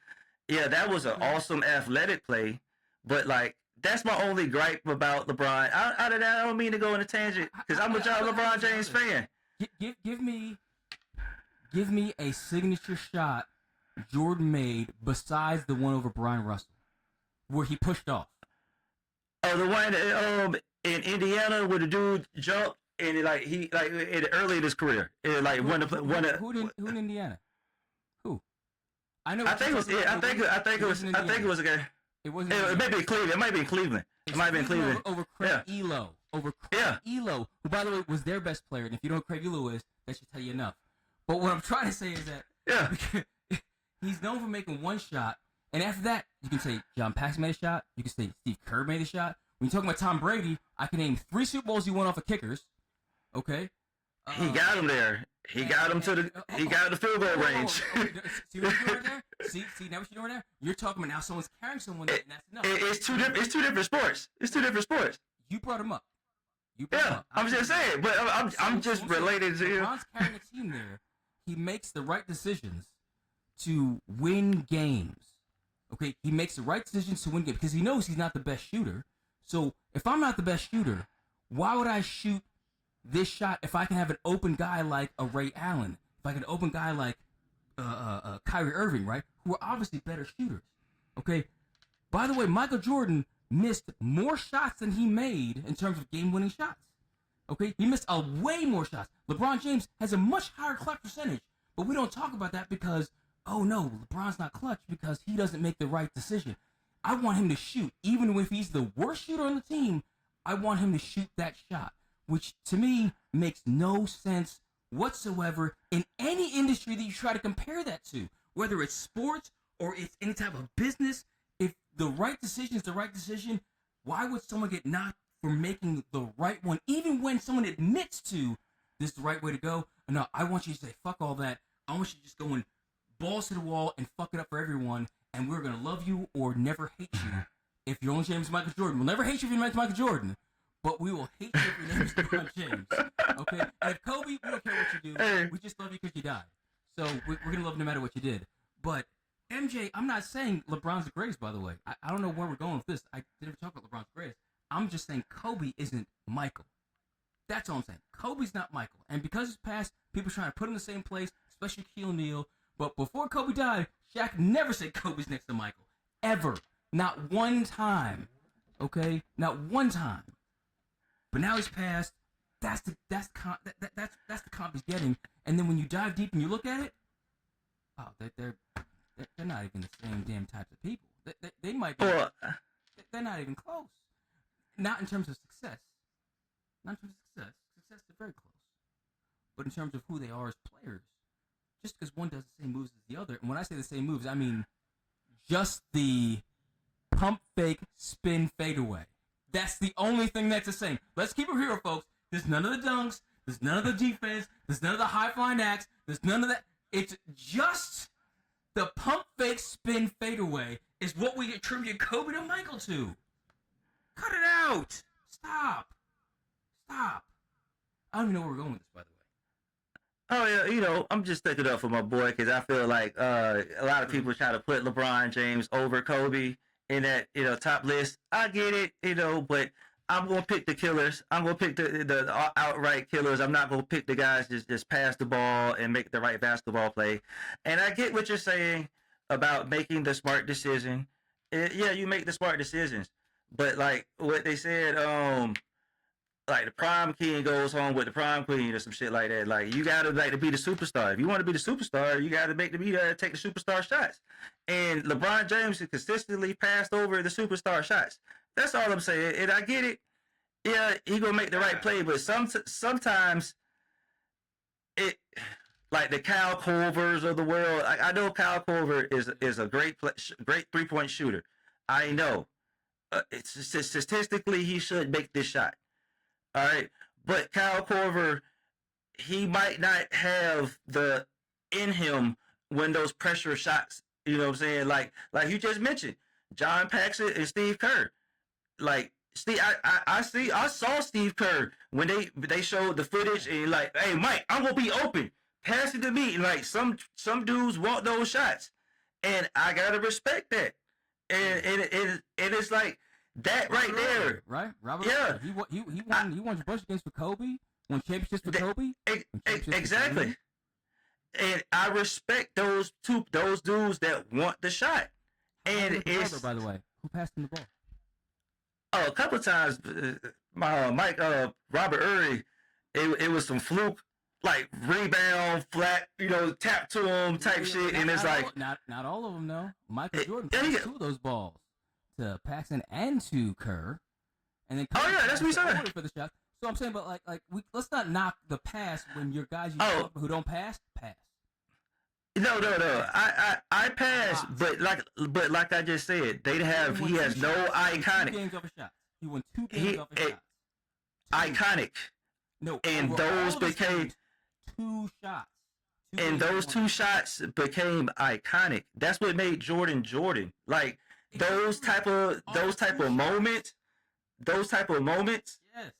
Yeah, that was an awesome athletic play, but like that's my only gripe about LeBron. Out of that, I don't mean to go on a tangent because I'm a LeBron James fan. Give me a signature shot Jordan made besides the one over Brian Russell, where he pushed off. Oh, the one in Indiana where the dude jumped and early in his career, who in Indiana? I know. I think it was a guy. It wasn't. It might be Cleveland. It might be in Cleveland. It might have been Cleveland. Over Craig Elo. Over Craig Elo, who by the way was their best player. And if you know who Craig Elo is, that should tell you enough. But what I'm trying to say is that he's known for making one shot, and after that you can say John Paxson made a shot. You can say Steve Kerr made a shot. When you're talking about Tom Brady, I can name 3 Super Bowls he won off of kickers. Okay. He got him there. He got him to the field goal range. See what you're doing right there? See now what you're doing there? You're talking about now someone's carrying someone, and that's enough. It's two different sports. It's 2 different sports. You brought him up. I'm just saying, but I'm just related to you. LeBron's carrying a team there. He makes the right decisions to win games. Okay, he makes the right decisions to win games because he knows he's not the best shooter. So if I'm not the best shooter, why would I shoot this shot if I can have an open guy like a Ray Allen, if I can open guy like Kyrie Irving, right, who are obviously better shooters. Okay. By the way, Michael Jordan missed more shots than he made in terms of game-winning shots. Okay, he missed a way more shots. LeBron James has a much higher clutch percentage, but we don't talk about that because, oh no, LeBron's not clutch because he doesn't make the right decision. I want him to shoot, even if he's the worst shooter on the team. I want him to shoot that shot, which to me makes no sense whatsoever in any industry that you try to compare that to, whether it's sports or it's any type of business. If the right decision is the right decision, why would someone get knocked for making the right one, even when someone admits to this is the right way to go? No, I want you to say, fuck all that. I want you to just go and balls to the wall and fuck it up for everyone, and we're going to love you or never hate you if your only name is Michael Jordan. We'll never hate you if your name is Michael Jordan, but we will hate you if your name is LeBron James. Okay? And if Kobe, we don't care what you do. We just love you because you died. So we're going to love you no matter what you did. But MJ, I'm not saying LeBron's the greatest, by the way. I don't know where we're going with this. I didn't talk about LeBron's greatest. I'm just saying Kobe isn't Michael. That's all I'm saying. Kobe's not Michael. And because it's past, people trying to put him in the same place, especially Shaquille O'Neal. But before Kobe died, Shaq never said Kobe's next to Michael. Ever. Not one time. Okay? Not one time. But now he's passed. That's the comp he's getting. And then when you dive deep and you look at it, oh, they're not even the same damn types of people. They might be. They're not even close. Not in terms of success. Not in terms of success. Success, they're very close. But in terms of who they are as players, just because one does the same moves as the other, and when I say the same moves, I mean just the pump fake spin fadeaway. That's the only thing that's the same. Let's keep it real, folks. There's none of the dunks. There's none of the defense. There's none of the high flying acts. There's none of that. It's just the pump fake spin fadeaway is what we attribute Kobe to Michael to. Cut it out. Stop. I don't even know where we're going with this, by the way. Oh yeah, I'm just sticking up for my boy because I feel like a lot of people try to put LeBron James over Kobe in that top list. I get it, but I'm gonna pick the killers. I'm gonna pick the outright killers. I'm not gonna pick the guys just pass the ball and make the right basketball play. And I get what you're saying about making the smart decision. Yeah, you make the smart decisions, but like what they said, like the prom king goes home with the prom queen or some shit like that. Like you gotta to be the superstar. If you want to be the superstar, you gotta take the superstar shots. And LeBron James has consistently passed over the superstar shots. That's all I'm saying. And I get it. Yeah, he gonna make the right play, but sometimes it, like the Kyle Korvers of the world. I know Kyle Korver is a great 3-point shooter. I know. Statistically, he should make this shot. All right, but Kyle Korver, he might not have the in him when those pressure shots. You know what I'm saying? Like you just mentioned, John Paxson and Steve Kerr. Like Steve, I saw Steve Kerr when they showed the footage and like, hey Mike, I'm gonna be open, pass it to me. And like some dudes want those shots, and I gotta respect that. And it's like. That right there, right? Robert, yeah, he won bunch of games for Kobe, won championships for Kobe. Exactly, and I respect those dudes that want the shot. And it's by the way, who passed him the ball? Oh, a couple of times, Mike Robert Uri, it was some fluke like rebound flat, tap to him type shit, and it's like not all of them though. Michael Jordan passed 2 of those balls to Paxson and to Kerr, and then that's what we said for the shot. So I'm saying, but let's not knock the pass when your guys who don't pass. No. I pass, but like I just said, he has no iconic. 2 games off a shot. He won 2 games off a shot. Iconic. No, and those became 2 shots. And those 2 shots became iconic. That's what made Jordan. Like. Those type of moments. Yes.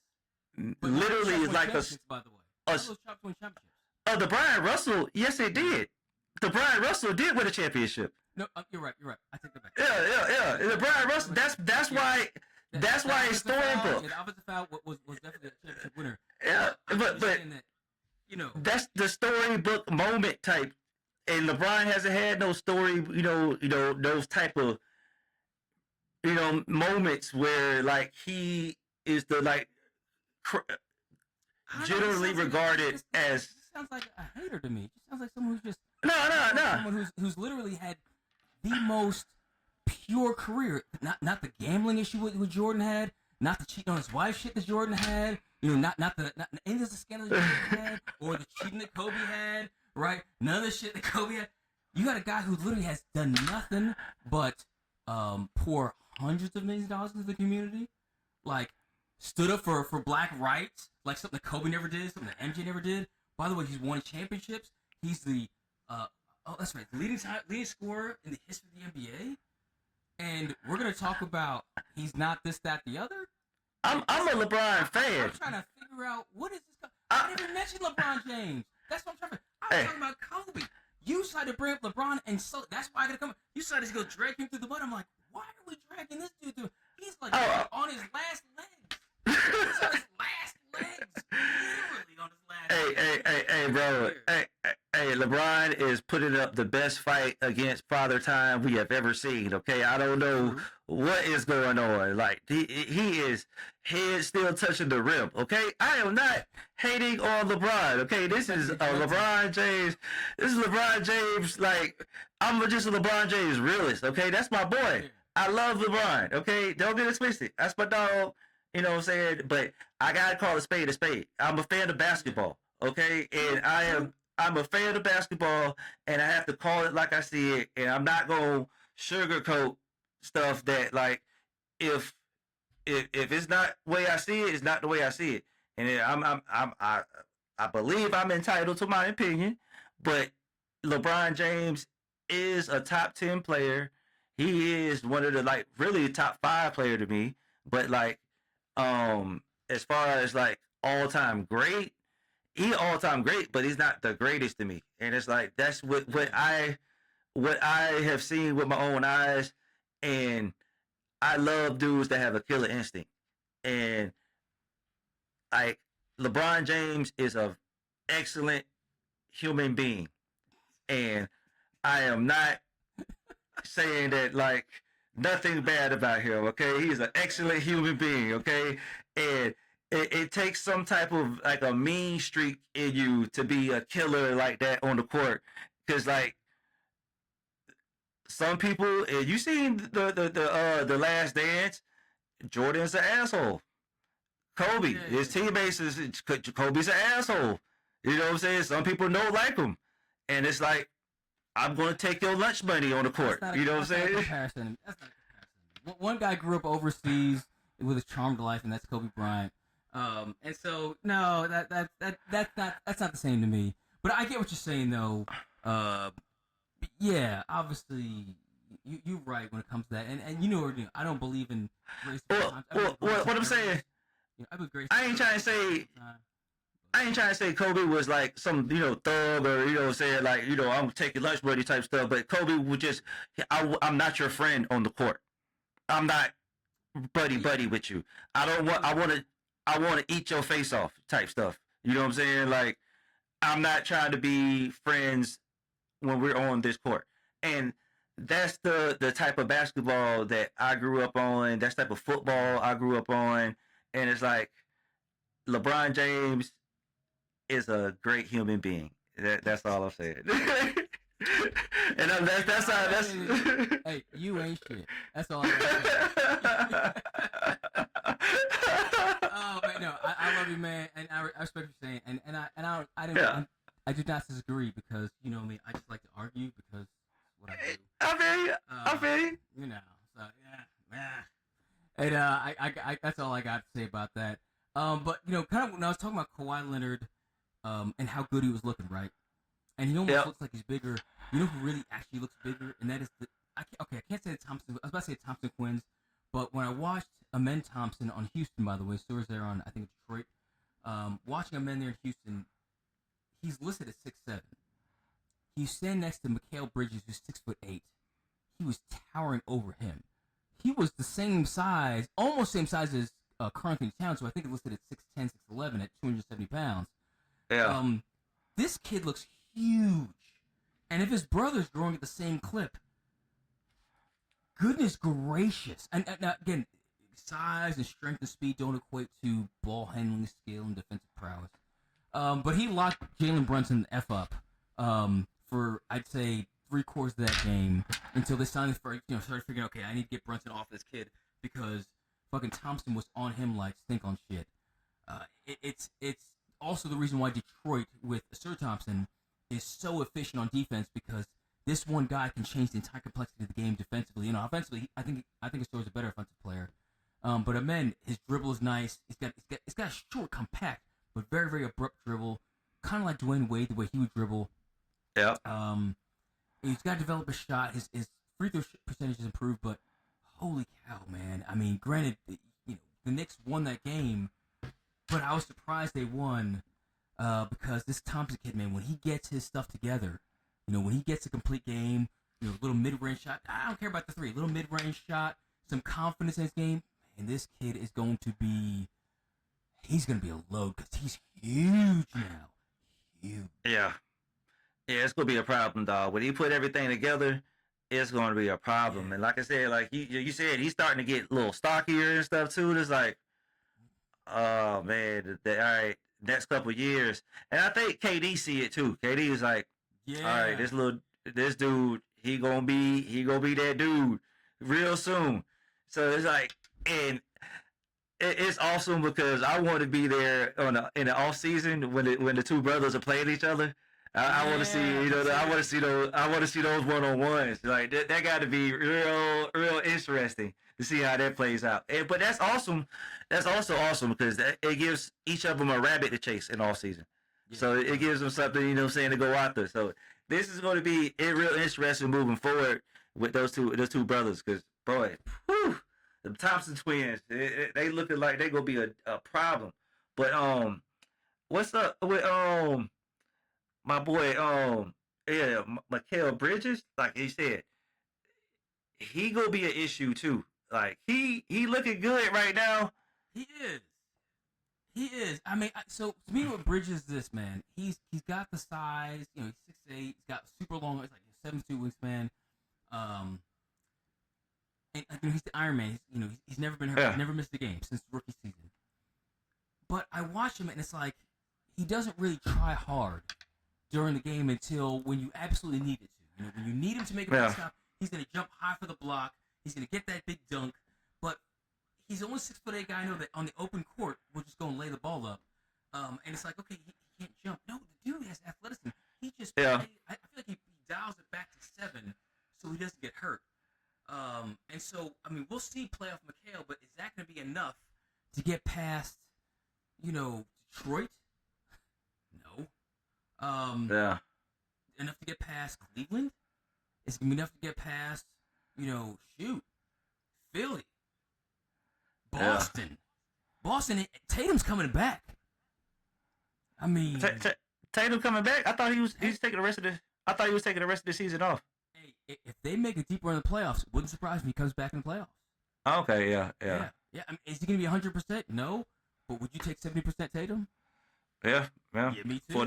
Literally is like by the way. The Brian Russell. Yes, it did. The Brian Russell did win a championship. No, you're right. I take that back. Yeah. The Brian Russell. That's why it's storybook. The offensive foul was definitely a championship winner. Yeah, but that's the storybook moment type. And LeBron hasn't had no story. Those type of. Moments where like he is the generally regarded as. Sounds like a hater to me. It sounds like someone who's just no. Someone who's literally had the most pure career. Not the gambling issue with Jordan had. Not the cheating on his wife shit that Jordan had. Not any of the scandals that Jordan had, or the cheating that Kobe had. Right? None of the shit that Kobe had. You got a guy who literally has done nothing but pour hundreds of millions of dollars into the community, like stood up for black rights, like something that Kobe never did, something that MJ never did. By the way, he's won championships. He's the that's right, leading scorer in the history of the NBA. And we're gonna talk about he's not this, that, the other. I'm a LeBron fan. I'm trying to figure out what is this. I didn't even mention LeBron James. That's what I'm trying to. I'm talking about Kobe. You decided to bring up LeBron, and so that's why I gotta come. You decided to go drag him through the mud. I'm like, why are we dragging this dude through? He's like on his last legs. He's on his last legs. Literally on his last legs. Hey, bro. Hey, LeBron is putting up the best fight against Father Time we have ever seen. Okay, I don't know what is going on. Like he is head still touching the rim. Okay, I am not hating on LeBron. Okay, this is LeBron James. This is LeBron James. Like I'm just a LeBron James realist. Okay, that's my boy. I love LeBron. Okay, don't get it twisted. That's my dog. You know what I'm saying? But I gotta call a spade a spade. I'm a fan of basketball. Okay, and I'm a fan of basketball, and I have to call it like I see it, and I'm not gonna sugarcoat stuff that like if it's not the way I see it, it's not the way I see it, and I believe I'm entitled to my opinion, but LeBron James is a top 10 player. He is one of the like really top 5 player to me, but like as far as like all time great. He all time great, but he's not the greatest to me. And it's like that's what I have seen with my own eyes. And I love dudes that have a killer instinct. And like LeBron James is an excellent human being. And I am not saying that like nothing bad about him, okay? He's an excellent human being, okay? And it takes some type of like a mean streak in you to be a killer like that on the court, because like some people, and you seen the Last Dance, Jordan's an asshole. Kobe, his teammates Kobe's an asshole. You know what I'm saying? Some people don't like him, and it's like I'm gonna take your lunch money on the court. You know what I'm saying? That's not a comparison. One guy grew up overseas with a charmed life, and that's Kobe Bryant. And so no, that's not the same to me. But I get what you're saying though. Yeah, obviously you're right when it comes to that. And you know, I don't believe in race. What I'm saying, I ain't trying to say Kobe was like some thug or what I'm saying, like I'm taking lunch money type stuff. But Kobe would just I'm not your friend on the court. I'm not buddy with you. I want to eat your face off type stuff. You know what I'm saying? Like, I'm not trying to be friends when we're on this court. And that's the type of basketball that I grew up on. That's the type of football I grew up on. And it's like, LeBron James is a great human being. That's all I'm saying. And that's how. Hey, you ain't shit. That's all I got. Oh man, no, I love you, man, and I respect what you're saying, I do not disagree because you know me, I just like to argue because what I do. I feel you. You know, so yeah. And I that's all I got to say about that. But kind of when I was talking about Kawhi Leonard, and how good he was looking, right? And he almost looks like he's bigger. You know who really actually looks bigger, and that is I can't say Thompson. I was about to say Thompson Twins, but when I watched Amen Thompson on Houston, by the way, so was there on I think Detroit. Watching Amen there in Houston, he's listed at 6'7". He's standing next to Mikal Bridges, who's 6'8". He was towering over him. He was the same size, almost same size as Karl Anthony Towns, who I think is listed at 6'10", 6'11", at 270 pounds. Yeah. This kid looks huge. And if his brother's growing at the same clip, goodness gracious. And again, size and strength and speed don't equate to ball handling skill and defensive prowess. But he locked Jalen Brunson the F up for, I'd say, 3/4 of that game until they started figuring, okay, I need to get Brunson off this kid because fucking Thompson was on him like stink on shit. It's also the reason why Detroit with Sir Thompson is so efficient on defense because this one guy can change the entire complexity of the game defensively. Offensively, I think Astor's a better offensive player. But Amen, his dribble is nice. He's got a short, compact, but very, very abrupt dribble, kind of like Dwayne Wade, the way he would dribble. Yeah. He's got to develop a shot. His free throw percentage has improved, but holy cow, man! I mean, granted, the Knicks won that game, but I was surprised they won because this Thompson kid, man, when he gets his stuff together, when he gets a complete game, little mid-range shot. I don't care about the three. Little mid-range shot, some confidence in his game, and this kid is going to be. He's going to be a load because he's huge now. Huge. Yeah, it's going to be a problem, dog. When he put everything together, it's going to be a problem. And like I said, like you said, he's starting to get a little stockier and stuff too. It's like, oh man, all right, next couple of years. And I think KD see it too. KD is like, all right, this dude, he gonna be that dude real soon. So it's like, and it's awesome because I want to be there in the off season when the two brothers are playing each other. I want to see, I want to see those one-on-ones. Like that got to be real interesting to see how that plays out. But that's awesome. That's also awesome because it gives each of them a rabbit to chase in off season. Yeah. So it gives them something, to go after. So this is going to be real interesting moving forward with those two brothers because boy, whew, the Thompson twins, they looking like they gonna be a problem. But what's up with my boy Mikal Bridges? Like he said, he gonna be an issue too. Like he looking good right now. He is. I mean, so to me, what Bridges is this, man? He's got the size. He's 6'8". He's got super long. It's like a 7'2" wingspan. And he's the Iron Man. He's never been hurt. Yeah. He's never missed a game since rookie season. But I watch him, and it's like he doesn't really try hard during the game until when you absolutely need it to. When you need him to make a big stop, he's going to jump high for the block. He's going to get that big dunk. But he's the only 6'8" guy I know that on the open court will just go and lay the ball up. And it's like, okay, he can't jump. No, the dude has athleticism. He just, I feel like he dials it back to 7 so he doesn't get hurt. And so, I mean, we'll see playoff Mikal, but is that going to be enough to get past, Detroit? No. Enough to get past Cleveland? Is it going to be enough to get past, Philly? Boston? Boston, Tatum's coming back. I mean... Tatum coming back? I thought he was taking the rest of the season off. If they make a deep run in the playoffs, it wouldn't surprise me if he comes back in the playoffs. Okay, yeah. I mean, is he going to be 100%? No. But would you take 70% Tatum? Yeah. Yeah, me too.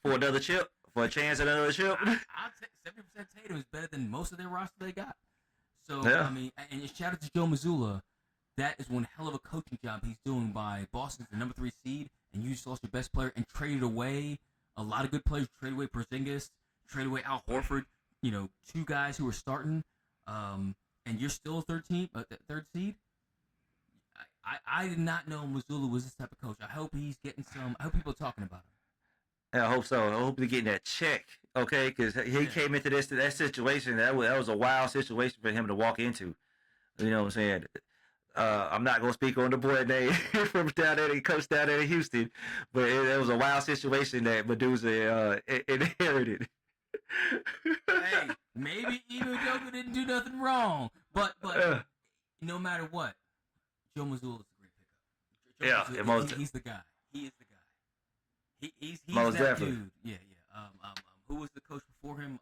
For another chip? For a chance at another chip? I'll take 70% Tatum is better than most of their roster they got. So, I mean, and shout out to Joe Mazzulla. That is one hell of a coaching job he's doing by Boston's the number 3 seed, and you just lost your best player and traded away a lot of good players. Traded away Porzingis, traded away Al Horford. 2 guys who are starting, and you're still a third seed. I did not know Mazzulla was this type of coach. I hope he's getting some. I hope people are talking about him. I hope so. I hope they're getting that check, okay? Because he came into that situation. That was a wild situation for him to walk into. You know what I'm saying? I'm not gonna speak on the boy name from down there. He coached down there in Houston, but it was a wild situation that Mendoza inherited. Hey, maybe even Joker didn't do nothing wrong, but no matter what, Joe Mazzulla is a great pickup. He's the guy. He is the guy. He's most that definitely. Dude. Yeah. Who was the coach before him?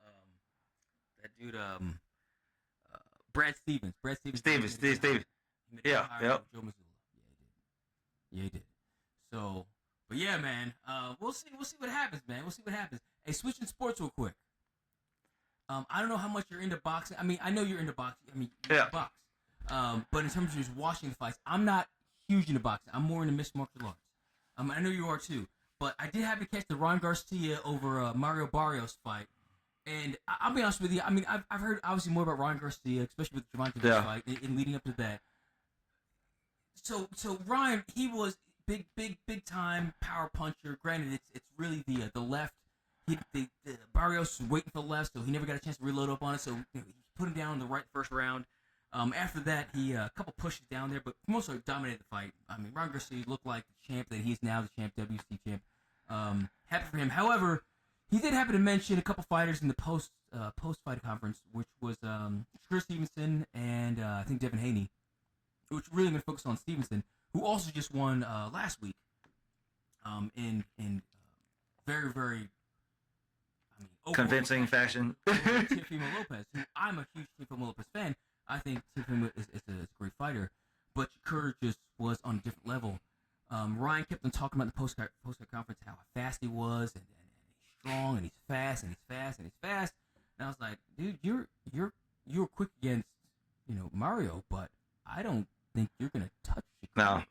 That dude. Brad Stevens. Stevens. Yeah. Yep. Joe Mazzulla. Yeah, he did. So, but yeah, man. We'll see what happens, man. We'll see what happens. Hey, switching sports real quick. I don't know how much you're into boxing. I mean, I know you're into boxing. I mean, you box. But in terms of just watching the fights, I'm not huge into boxing. I'm more into mixed martial arts. I know you are too. But I did happen to catch the Ron Garcia over Mario Barrios fight. And I'll be honest with you. I mean, I've heard obviously more about Ron Garcia, especially with the Jeanty fight and leading up to that. So Ryan, he was big time power puncher. Granted, it's really the left. The Barrios was waiting for the left, so he never got a chance to reload up on it. So he put him down in the right first round. After that, he a couple pushes down there, but mostly dominated the fight. I mean, Ron Garcia looked like the champ that he's now, the champ, WC champ. Happy for him. However, he did happen to mention a couple fighters in the post fight conference, which was Shakur Stevenson and I think Devin Haney, which really going to focus on Stevenson, who also just won last week. In very convincing fashion. Teofimo Lopez, who I'm a huge Teofimo Lopez fan. I think Teofimo is a great fighter, but Shakur just was on a different level. Ryan kept on talking about the post conference how fast he was, and he's strong, and he's fast, and he's fast, and he's fast. And I was like, dude, you're quick against Mario, but I don't think you're gonna touch Shakur. No.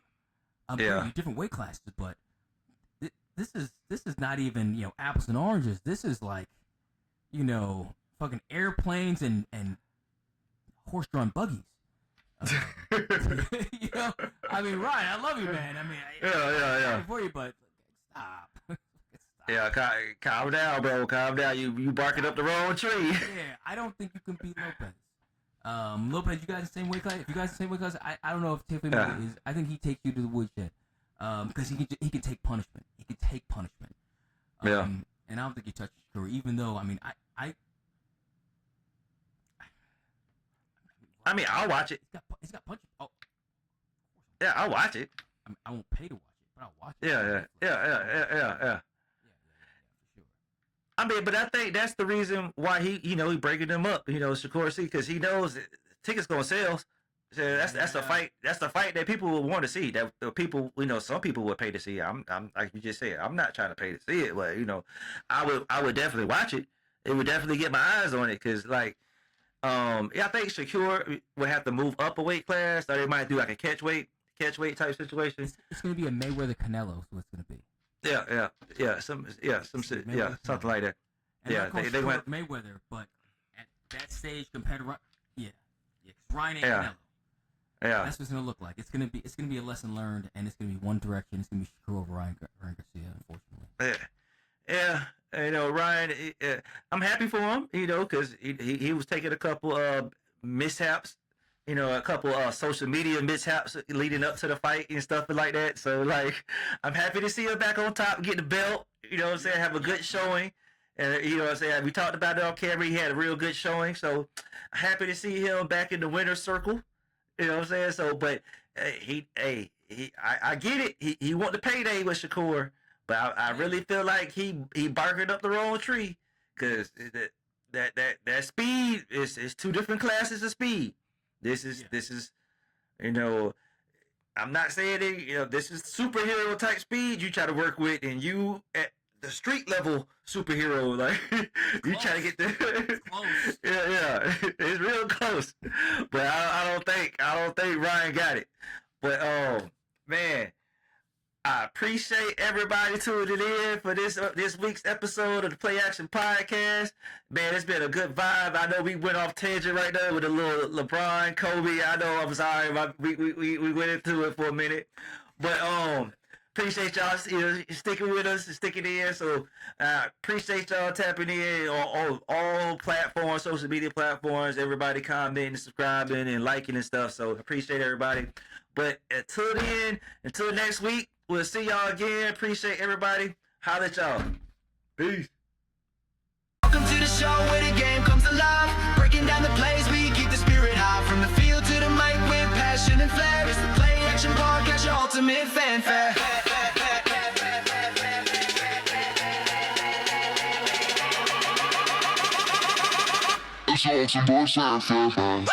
I'm putting you different weight classes, but this is not even apples and oranges. This is like fucking airplanes and horse-drawn buggies. I mean, Ryan, I love you, man. I mean, yeah. For you, but stop. Yeah, calm down, bro. Calm down. You barking up the wrong tree. Yeah, I don't think you can beat Lopez. Lopez, you guys the same weight class? If you guys the same weight class, I don't know if Teofimo is. I think he takes you to the woodshed. Because he can take punishment. He can take punishment. And I don't think he touches Shakur, even though I'll watch it. It's got punches. Oh. Yeah, I'll watch it. I won't pay to watch it, but I'll watch it. Yeah. For sure. But I think that's the reason why he breaking them up. Shakur, because he knows tickets gonna sell. So that's the fight. That's the fight that people will want to see. That the people, some people would pay to see. I'm like you just said. I'm not trying to pay to see it, but I would definitely watch it. It would definitely get my eyes on it, because I think Shakur would have to move up a weight class, or they might do like a catch weight type situation. It's gonna be a Mayweather Canelo. Is what it's gonna be. Something like that. And they went Mayweather, but at that stage compared to Ryan and Canelo. Yeah, that's what it's gonna look like. It's gonna be a lesson learned, and it's gonna be one direction. It's gonna be Shakur over Ryan Garcia, unfortunately. Yeah. Ryan. I'm happy for him. Because he was taking a couple mishaps. A couple social media mishaps leading up to the fight and stuff like that. So I'm happy to see him back on top, get the belt. Have a good showing. And we talked about it on camera. He had a real good showing. So happy to see him back in the winner's circle. So, but I get it. He want the payday with Shakur, but I really feel like he barking up the wrong tree, because that speed is two different classes of speed. This is I'm not saying it. This is superhero type speed you try to work with, and you at the street level superhero, you try to get the close. Yeah, it's real close. But I don't think Ryan got it. But man, I appreciate everybody tuning in for this week's episode of the Playaction Podcast. Man, it's been a good vibe. I know we went off tangent right there with a little LeBron, Kobe. I know, I'm sorry, we went into it for a minute, but appreciate y'all sticking with us and sticking in. So appreciate y'all tapping in on all platforms, social media platforms, everybody commenting, subscribing, and liking and stuff. So appreciate everybody. But until next week, we'll see y'all again. Appreciate everybody. Holla at y'all. Peace. Welcome to the show where the game comes alive. Breaking down the plays, we keep the spirit high. From the field to the mic with passion and flair. It's the Playaction Podcast, your ultimate fanfare. It's all some more fanfare.